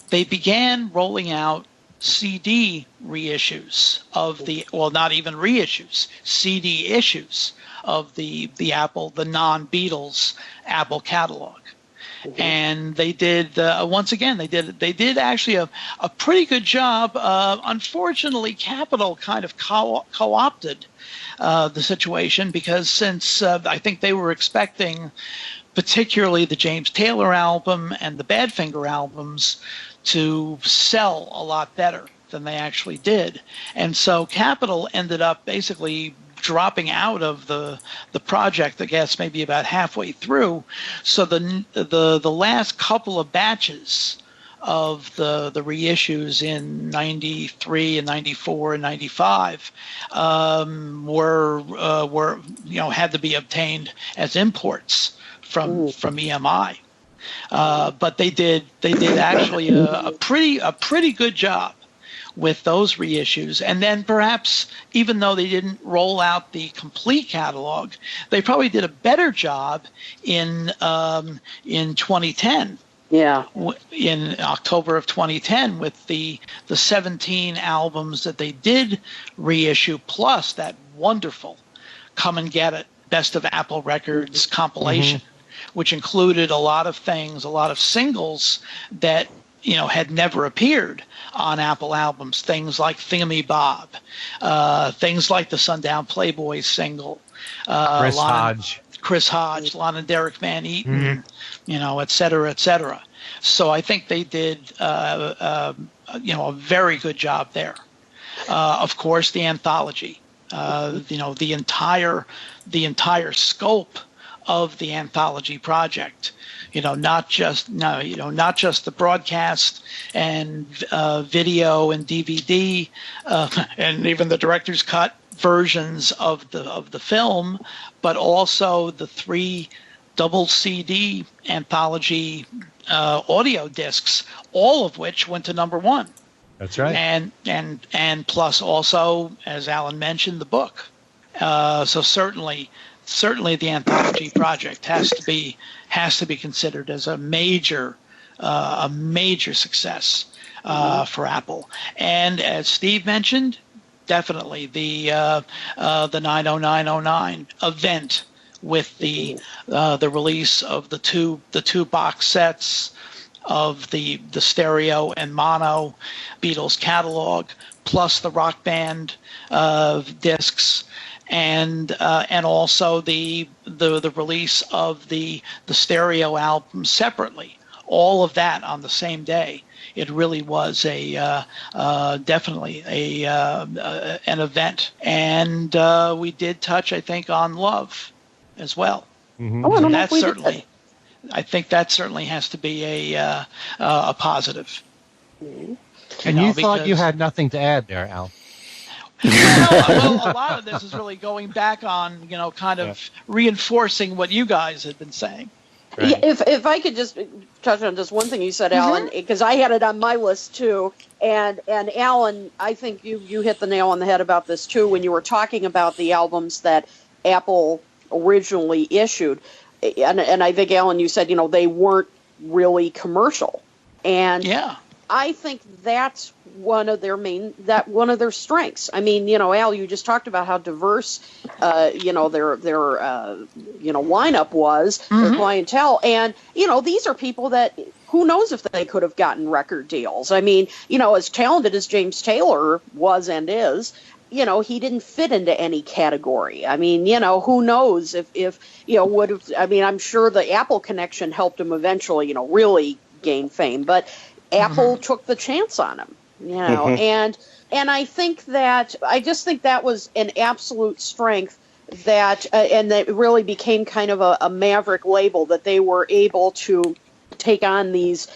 C: they began rolling out CD reissues of not even reissues, CD issues of the Apple, the non-Beatles Apple catalog. And they did once again. They did actually a pretty good job. Unfortunately, Capitol kind of co-opted the situation, because since I think they were expecting, particularly the James Taylor album and the Badfinger albums, to sell a lot better than they actually did, and so Capitol ended up basically dropping out of the project, I guess, maybe about halfway through. So the last couple of batches of the reissues in 93 and 94 and 95 were had to be obtained as imports from EMI. But they did actually a pretty good job with those reissues. And then perhaps, even though they didn't roll out the complete catalog, they probably did a better job in 2010.
E: Yeah.
C: In October of 2010, with the 17 albums that they did reissue, plus that wonderful Come and Get It Best of Apple Records compilation, which included a lot of things, a lot of singles that had never appeared on Apple albums, things like Thingamy Bob, things like the Sundown Playboys single, Chris Hodge, Lon and Derek Van Eaton, et cetera, et cetera. So I think they did a very good job there. Of course, the anthology, the entire scope of the anthology project. Not just the broadcast and video and DVD and even the director's cut versions of the film, but also the 3 double CD anthology audio discs, all of which went to #1.
A: That's right.
C: And plus also, as Alan mentioned, the book. So certainly the anthology project has to be considered as a major success for Apple. And as Steve mentioned, definitely the 90909 event with the release of the two box sets of the stereo and mono Beatles catalog, plus the Rock Band discs. And also the release of the stereo album separately, all of that on the same day. It really was definitely an event, and we did touch, I think, on Love as well.
E: Oh, I don't know if we did.
C: I think that certainly has to be a positive.
A: And you thought you had nothing to add there, Al.
C: Well, a lot of this is really going back on, kind of reinforcing what you guys had been saying.
E: Yeah, if I could just touch on just one thing you said, Alan, because I had it on my list too, and Alan, I think you hit the nail on the head about this too when you were talking about the albums that Apple originally issued, and I think Alan, you said they weren't really commercial, and
C: Yeah.
E: I think that's one of their strengths. I mean, Al, you just talked about how diverse, their lineup was, their clientele, and these are people that who knows if they could have gotten record deals. I mean, as talented as James Taylor was and is, he didn't fit into any category. I mean, who knows if would have. I mean, I'm sure the Apple connection helped him eventually, really gain fame, but Apple took the chance on him, and I think that that was an absolute strength and that really became kind of a maverick label that they were able to take on these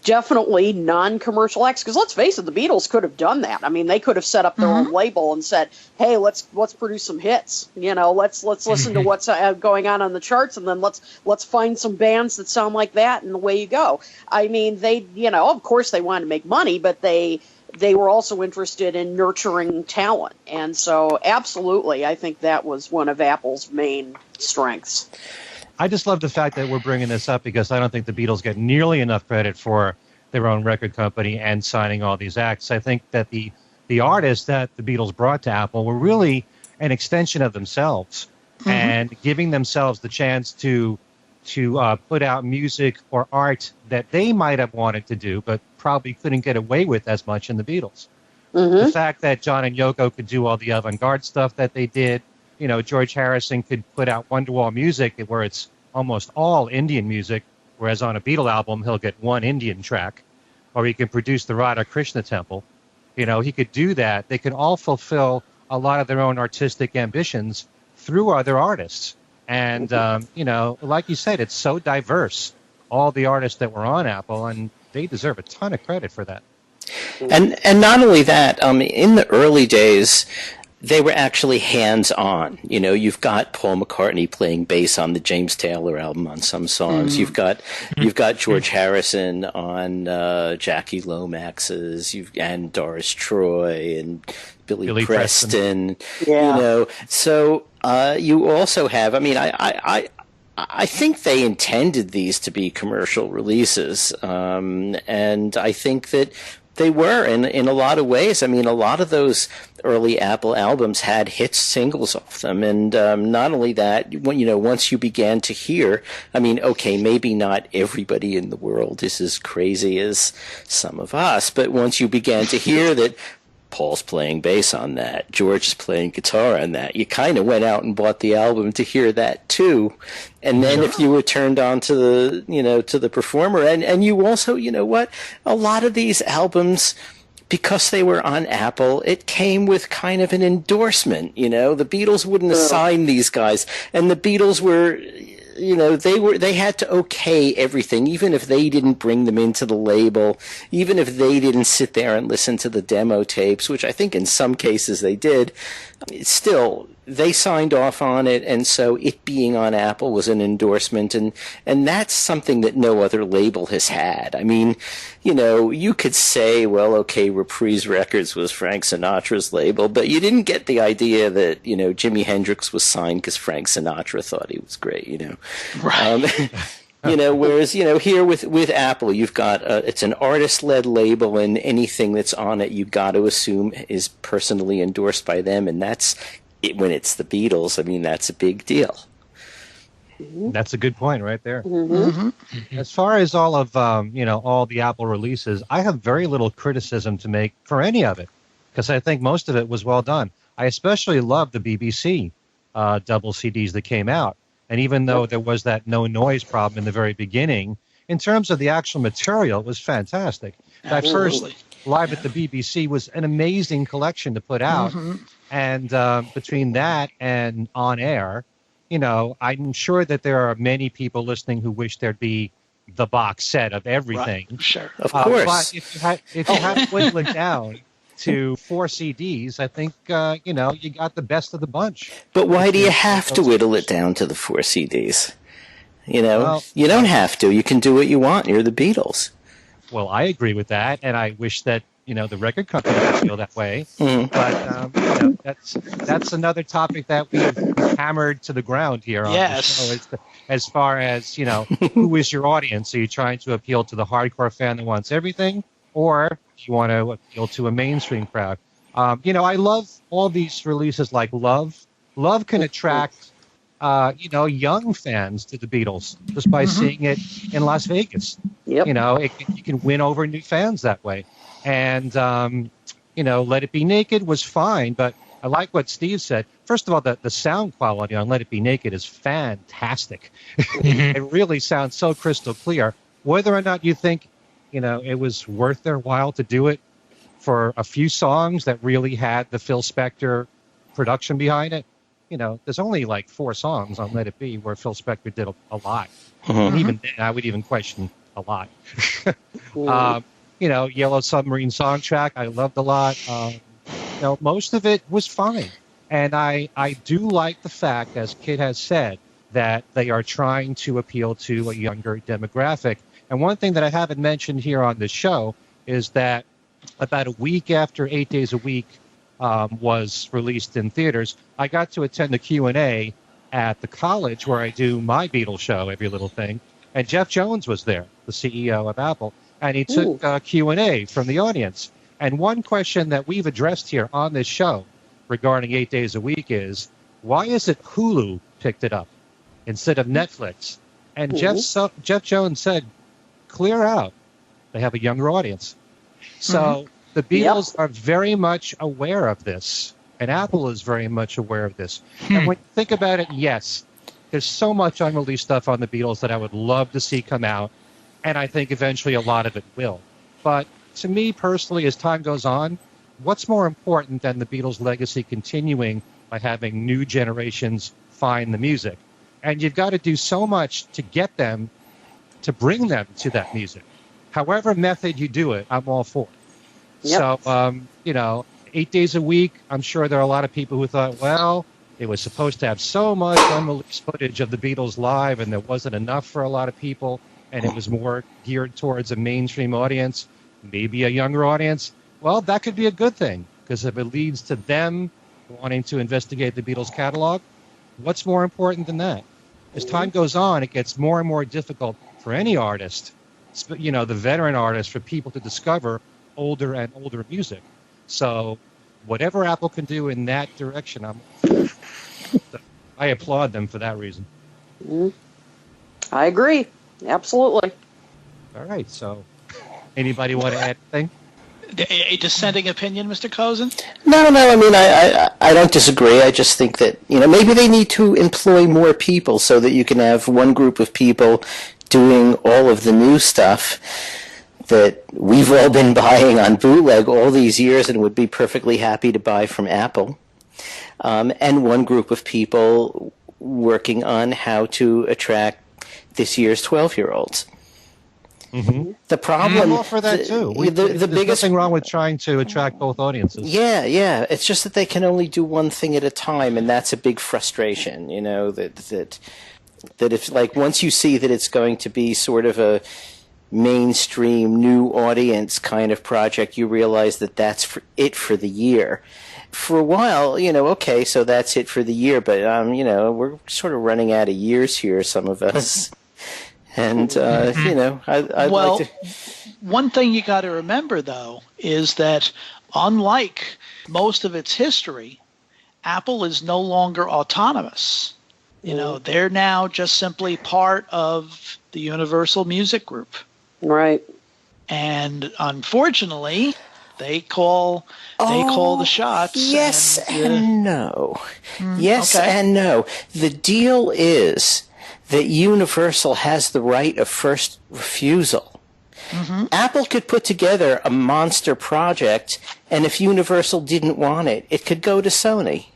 E: definitely non-commercial acts. Because let's face it, the Beatles could have done that. I mean, they could have set up their own label and said, "Hey, let's produce some hits. Let's listen to what's going on the charts, and then let's find some bands that sound like that, and away you go." I mean, they, of course, they wanted to make money, but they were also interested in nurturing talent, and so absolutely, I think that was one of Apple's main strengths.
A: I just love the fact that we're bringing this up because I don't think the Beatles get nearly enough credit for their own record company and signing all these acts. I think that the artists that the Beatles brought to Apple were really an extension of themselves and giving themselves the chance to put out music or art that they might have wanted to do but probably couldn't get away with as much in the Beatles. The fact that John and Yoko could do all the avant-garde stuff that they did, George Harrison could put out wall-to-wall music where it's almost all Indian music, whereas on a Beatle album, he'll get one Indian track. Or he can produce the Radha Krishna temple. He could do that. They could all fulfill a lot of their own artistic ambitions through other artists. And, like you said, it's so diverse, all the artists that were on Apple, and they deserve a ton of credit for that.
D: And not only that, in the early days, they were actually hands-on. You've got Paul McCartney playing bass on the James Taylor album on some songs. You've got George Harrison on Jackie Lomax's, and Doris Troy and Billy Preston.
E: Yeah.
D: So you also have. I mean, I think they intended these to be commercial releases, and I think that they were in a lot of ways. I mean, a lot of those early Apple albums had hit singles off them, and not only that, once you began to hear, I mean, okay, maybe not everybody in the world is as crazy as some of us, but once you began to hear that Paul's playing bass on that, George is playing guitar on that, you kind of went out and bought the album to hear that too. And then if you were turned on to the performer, and you also, a lot of these albums, because they were on Apple, it came with kind of an endorsement. The Beatles wouldn't assign these guys, and the Beatles were, they had to okay everything, even if they didn't bring them into the label, even if they didn't sit there and listen to the demo tapes, which I think in some cases they did. Still, they signed off on it, and so it being on Apple was an endorsement, and that's something that no other label has had. I mean, you could say, well, okay, Reprise Records was Frank Sinatra's label, but you didn't get the idea that, Jimi Hendrix was signed because Frank Sinatra thought he was great,
C: Right.
D: Whereas, here with Apple, you've got, it's an artist-led label, and anything that's on it, you've got to assume is personally endorsed by them, and that's it. When it's the Beatles, I mean, that's a big deal.
A: That's a good point right there. As far as all of, all the Apple releases, I have very little criticism to make for any of it, because I think most of it was well done. I especially love the BBC double CDs that came out. And even though there was that no noise problem in the very beginning, in terms of the actual material, it was fantastic. That first Live at the BBC was an amazing collection to put out. And between that and On Air, I'm sure that there are many people listening who wish there'd be the box set of everything.
C: Right. Sure.
D: Of course.
A: But if you had to whittle it down to 4 CDs, I think, you got the best of the bunch.
D: But why do you have to whittle it down to the 4 CDs? You know,
A: Well,
D: you don't have to. You can do what you want. You're the Beatles.
A: Well, I agree with that, and I wish that the record company would feel that way.
D: Mhm.
A: But that's another topic that we've hammered to the ground here on
C: Yes.
A: the show. As far as who is your audience? Are you trying to appeal to the hardcore fan that wants everything, or do you want to appeal to a mainstream crowd? I love all these releases like Love. Love can attract young fans to the Beatles just by seeing it in Las Vegas.
E: Yep.
A: You can win over new fans that way. And, Let It Be Naked was fine, but I like what Steve said. First of all, the sound quality on Let It Be Naked is fantastic. It really sounds so crystal clear. Whether or not you think, it was worth their while to do it for a few songs that really had the Phil Spector production behind it, there's only like 4 songs on Let It Be where Phil Spector did a lot.
D: Mhm.
A: Even then, I would even question a lot. Yellow Submarine Songtrack, I loved a lot. Most of it was fine. And I do like the fact, as Kid has said, that they are trying to appeal to a younger demographic. And one thing that I haven't mentioned here on this show is that about a week after 8 Days a Week was released in theaters, I got to attend the Q&A at the college where I do my Beatles show, Every Little Thing. And Jeff Jones was there, the CEO of Apple. And he took Q&A from the audience. And one question that we've addressed here on this show regarding 8 Days a Week is, why is it Hulu picked it up instead of Netflix? And Jeff Jones said, clear out. They have a younger audience. So the Beatles are very much aware of this. And Apple is very much aware of this. And when you think about it, yes, there's so much unreleased stuff on the Beatles that I would love to see come out. And I think eventually a lot of it will. But to me personally, as time goes on, what's more important than the Beatles' legacy continuing by having new generations find the music? And you've got to do so much to get them, to bring them to that music. However method you do it, I'm all for it.
E: Yep.
A: So, 8 Days a Week, I'm sure there are a lot of people who thought, well, it was supposed to have so much unreleased footage of the Beatles live, and there wasn't enough for a lot of people, and it was more geared towards a mainstream audience, maybe a younger audience. Well, that could be a good thing, because if it leads to them wanting to investigate the Beatles catalog, what's more important than that? As time goes on, it gets more and more difficult for any artist, the veteran artist, for people to discover older and older music. So whatever Apple can do in that direction, I applaud them for that reason.
E: I agree. Absolutely.
A: All right. So anybody want to add anything?
C: A dissenting opinion, Mr. Cozen?
D: No. I mean, I don't disagree. I just think that maybe they need to employ more people so that you can have one group of people doing all of the new stuff that we've all been buying on bootleg all these years and would be perfectly happy to buy from Apple, and one group of people working on how to attract this year's 12-year-olds.
A: Mm-hmm.
D: The problem,
A: I'm all for that too.
D: There's
A: biggest nothing wrong with trying to attract both audiences.
D: Yeah. It's just that they can only do one thing at a time, and that's a big frustration. That if, like, once you see that it's going to be sort of a mainstream new audience kind of project, you realize that that's it for the year. For a while, okay, so that's it for the year, but we're sort of running out of years here, some of us. And I'd
C: well,
D: like to.
C: One thing you got to remember, though, is that unlike most of its history, Apple is no longer autonomous. They're now just simply part of the Universal Music Group.
E: Right.
C: And unfortunately, they call the shots.
D: Yes and no. Yes
C: okay.
D: and no. The deal is that Universal has the right of first refusal. Mm-hmm. Apple could put together a monster project, and if Universal didn't want it, it could go to Sony.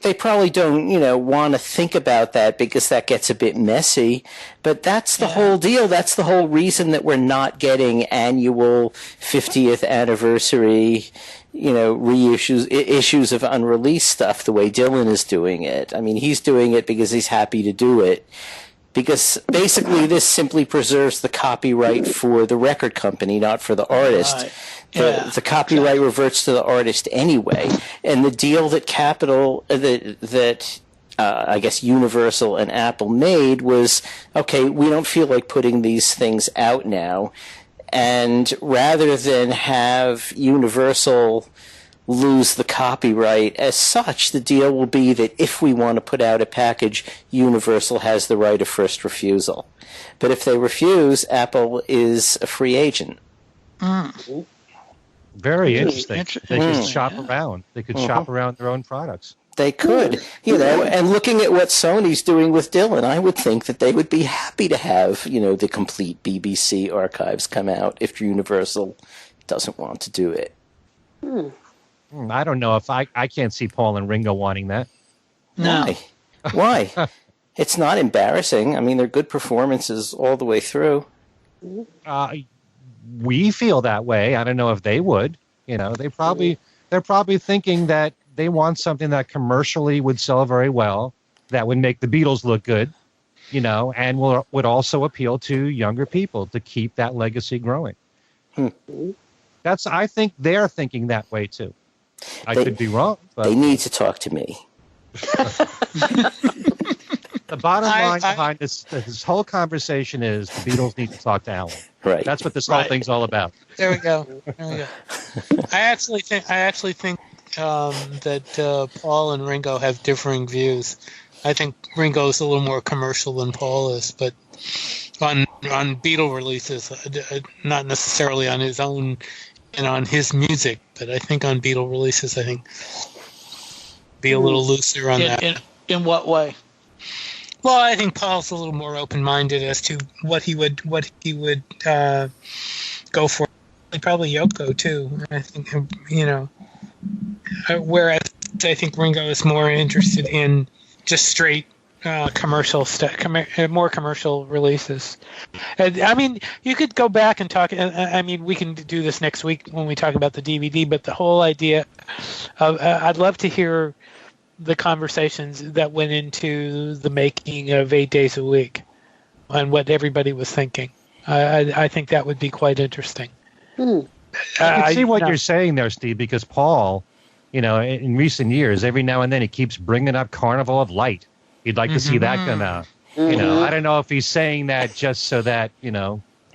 D: They probably don't, want to think about that because that gets a bit messy. But that's the whole deal. That's the whole reason that we're not getting annual 50th anniversary, issues of unreleased stuff the way Dylan is doing it. I mean, he's doing it because he's happy to do it. because basically this simply preserves the copyright for the record company, not for the artist.
C: Right. Yeah,
D: The copyright reverts to the artist anyway, and the deal that I guess Universal and Apple made was, okay, we don't feel like putting these things out now, and rather than have Universal lose the copyright as such, the deal will be that if we want to put out a package, Universal has the right of first refusal. But if they refuse, Apple is a free agent.
C: Mm.
A: Very interesting. They could shop
C: Yeah.
A: around. They could shop around their own products.
D: They could, and looking at what Sony's doing with Dylan, I would think that they would be happy to have, the complete BBC archives come out if Universal doesn't want to do it.
A: I don't know if I can't see Paul and Ringo wanting that.
C: No.
D: Why? It's not embarrassing. I mean, they're good performances all the way through.
A: We feel that way. I don't know if they would. They're probably thinking that they want something that commercially would sell very well, that would make the Beatles look good, and would also appeal to younger people to keep that legacy growing. I think they're thinking that way too. I could be wrong, but
D: they need to talk to me.
A: The bottom line behind this whole conversation is the Beatles need to talk to Alan.
D: Right.
A: That's what this whole thing's all about.
B: There we go. I actually think that Paul and Ringo have differing views. I think Ringo's a little more commercial than Paul is, but on Beatle releases, not necessarily on his own and on his music, but I think on Beatle releases, I think be a little looser on that.
C: In what way?
B: Well, I think Paul's a little more open-minded as to what he would go for. Probably Yoko too. I think whereas I think Ringo is more interested in just straight commercial stuff, more commercial releases. And, I mean, you could go back and talk. I mean, we can do this next week when we talk about the DVD. But the whole idea of I'd love to hear the conversations that went into the making of 8 Days a Week and what everybody was thinking. I think that would be quite interesting.
A: I can see what you're saying there, Steve, because Paul, in recent years, every now and then he keeps bringing up Carnival of Light. He'd like to see that come out. I don't know if he's saying that just so that,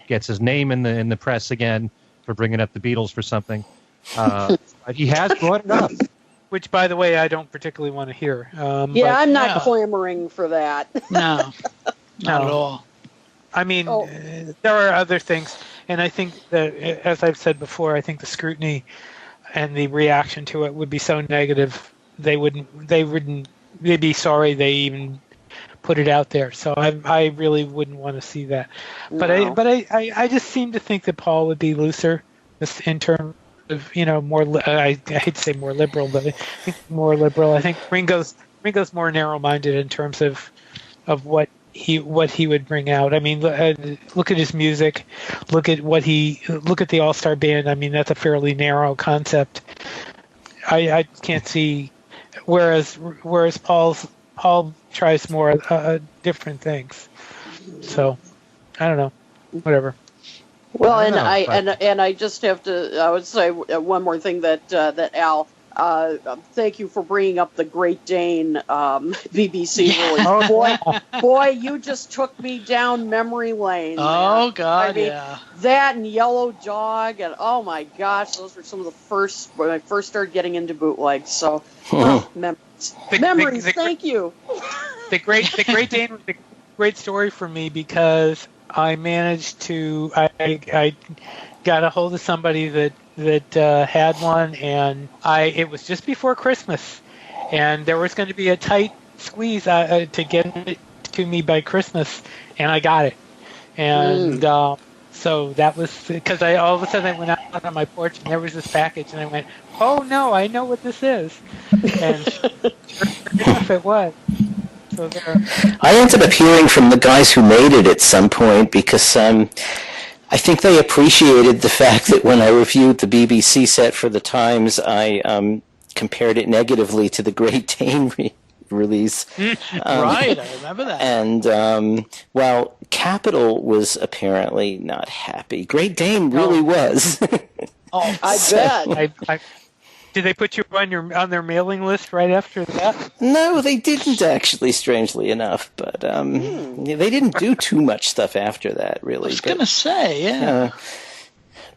A: gets his name in the press again for bringing up the Beatles for something. But he has brought it up.
B: Which, by the way, I don't particularly want to hear.
E: I'm not clamoring for that.
C: No, not at all.
B: I mean, there are other things, and I think that, as I've said before, I think the scrutiny and the reaction to it would be so negative they'd be sorry they even put it out there. So I really wouldn't want to see that. But I just seem to think that Paul would be looser, just in terms of more. I hate to say more liberal, but I think more liberal. I think Ringo's more narrow-minded in terms of what he would bring out. I mean, look at his music. Look at the All-Star Band. I mean, that's a fairly narrow concept. I can't see. Whereas Paul tries more different things. So I don't know. Whatever.
E: Well, and I just have to. I would say one more thing that Al. Thank you for bringing up the Great Dane BBC release. Boy, you just took me down memory lane.
C: Oh, God,
E: I mean,
C: yeah.
E: That and Yellow Dog, and oh my gosh, those were some of the first when I first started getting into bootlegs. So, memories. Thank you.
B: The Great Dane was a great story for me because I managed to I got a hold of somebody that had one, and it was just before Christmas, and there was going to be a tight squeeze to get it to me by Christmas, and I got it. And so that was because all of a sudden I went out on my porch and there was this package, and I went, oh no, I know what this is. And sure enough it was. So there.
D: I ended up hearing from the guys who made it at some point because I think they appreciated the fact that when I reviewed the BBC set for the Times, I compared it negatively to the Great Dane release.
C: Right, I remember that.
D: And, well, Capitol was apparently not happy. Great Dane really was.
C: Oh,
E: I bet.
B: Did they put you on their mailing list right after that?
D: No, they didn't actually, strangely enough. But they didn't do too much stuff after that, really.
C: I was going to say, yeah.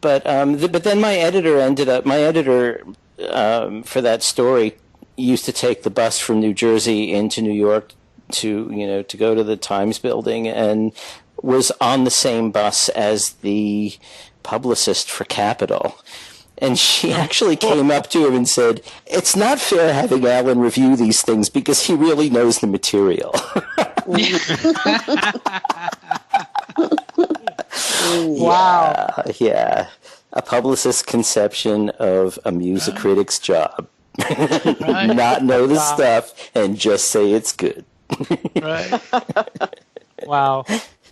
D: But then my editor for that story used to take the bus from New Jersey into New York to go to the Times building, and was on the same bus as the publicist for Capitol. And she actually came up to him and said, "It's not fair having Alan review these things because he really knows the material."
B: Wow.
D: Yeah. A publicist's conception of a music critic's job.
C: Right.
D: Not know the stuff and just say it's good.
C: Right.
B: Wow.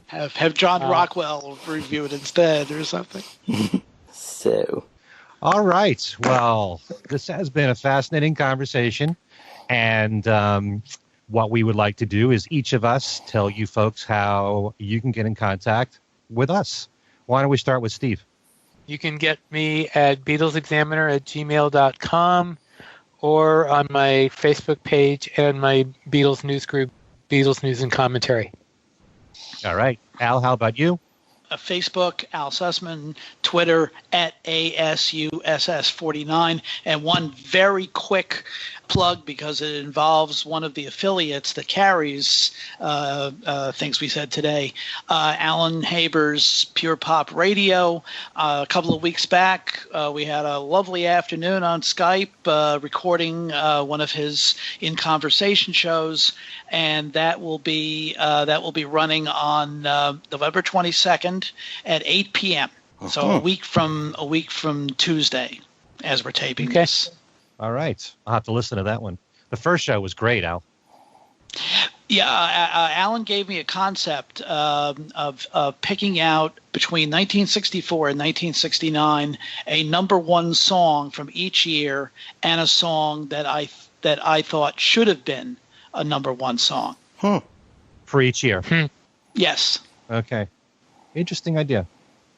C: Have John Rockwell review it instead or something.
D: So...
A: All right. Well, this has been a fascinating conversation. And what we would like to do is each of us tell you folks how you can get in contact with us. Why don't we start with Steve?
B: You can get me at BeatlesExaminer@gmail.com or on my Facebook page and my Beatles news group, Beatles News and Commentary.
A: All right. Al, how about you?
C: Facebook, Al Sussman, Twitter at ASUSS49, and one very quick plug because it involves one of the affiliates that carries things we said today. Alan Haber's Pure Pop Radio. A couple of weeks back, we had a lovely afternoon on Skype recording one of his In Conversation shows, and that will be running on November 22nd at 8 p.m. So a week from Tuesday, as we're taping this.
A: All right. I'll have to listen to that one. The first show was great, Al.
C: Yeah, Alan gave me a concept of picking out between 1964 and 1969 a number one song from each year and a song that I thought should have been a number one song.
A: For each year.
C: Yes.
A: Okay. Interesting idea.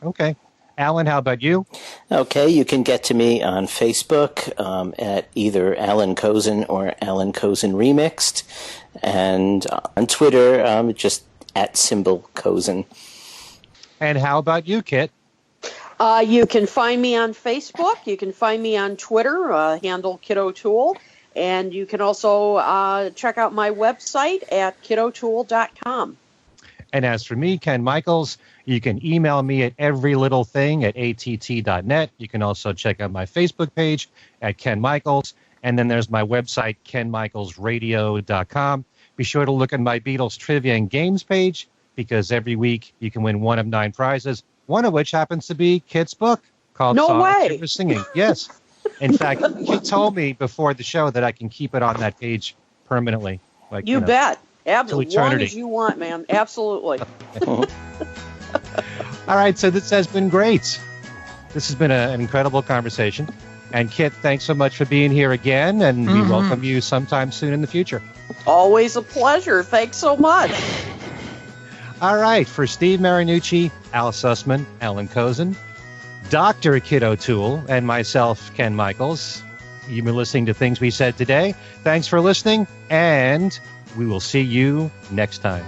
A: Okay. Alan, how about you?
D: Okay, you can get to me on Facebook at either Alan Kozin or Alan Kozin Remixed, and on Twitter, just at @Kozin.
A: And how about you, Kit?
E: You can find me on Facebook. You can find me on Twitter, handle Kit O'Toole. And you can also check out my website at kitotoole.com.
A: And as for me, Ken Michaels, you can email me at everylittlething@att.net. You can also check out my Facebook page at Ken Michaels. And then there's my website, kenmichaelsradio.com. Be sure to look at my Beatles trivia and games page, because every week you can win one of 9 prizes, one of which happens to be Kit's book called
E: No
A: Songs
E: way.
A: You Were Singing. Yes. In fact, Kit told me before the show that I can keep it on that page permanently. Like,
E: You bet. Absolutely. As long
A: eternity.
E: as you want, man. Absolutely.
A: All right, so this has been great. This has been an incredible conversation. And Kit, thanks so much for being here again, and we welcome you sometime soon in the future.
E: Always a pleasure. Thanks so much.
A: All right, for Steve Marinucci, Al Sussman, Alan Kozin, Dr. Kit O'Toole, and myself, Ken Michaels, you've been listening to Things We Said Today. Thanks for listening, and we will see you next time.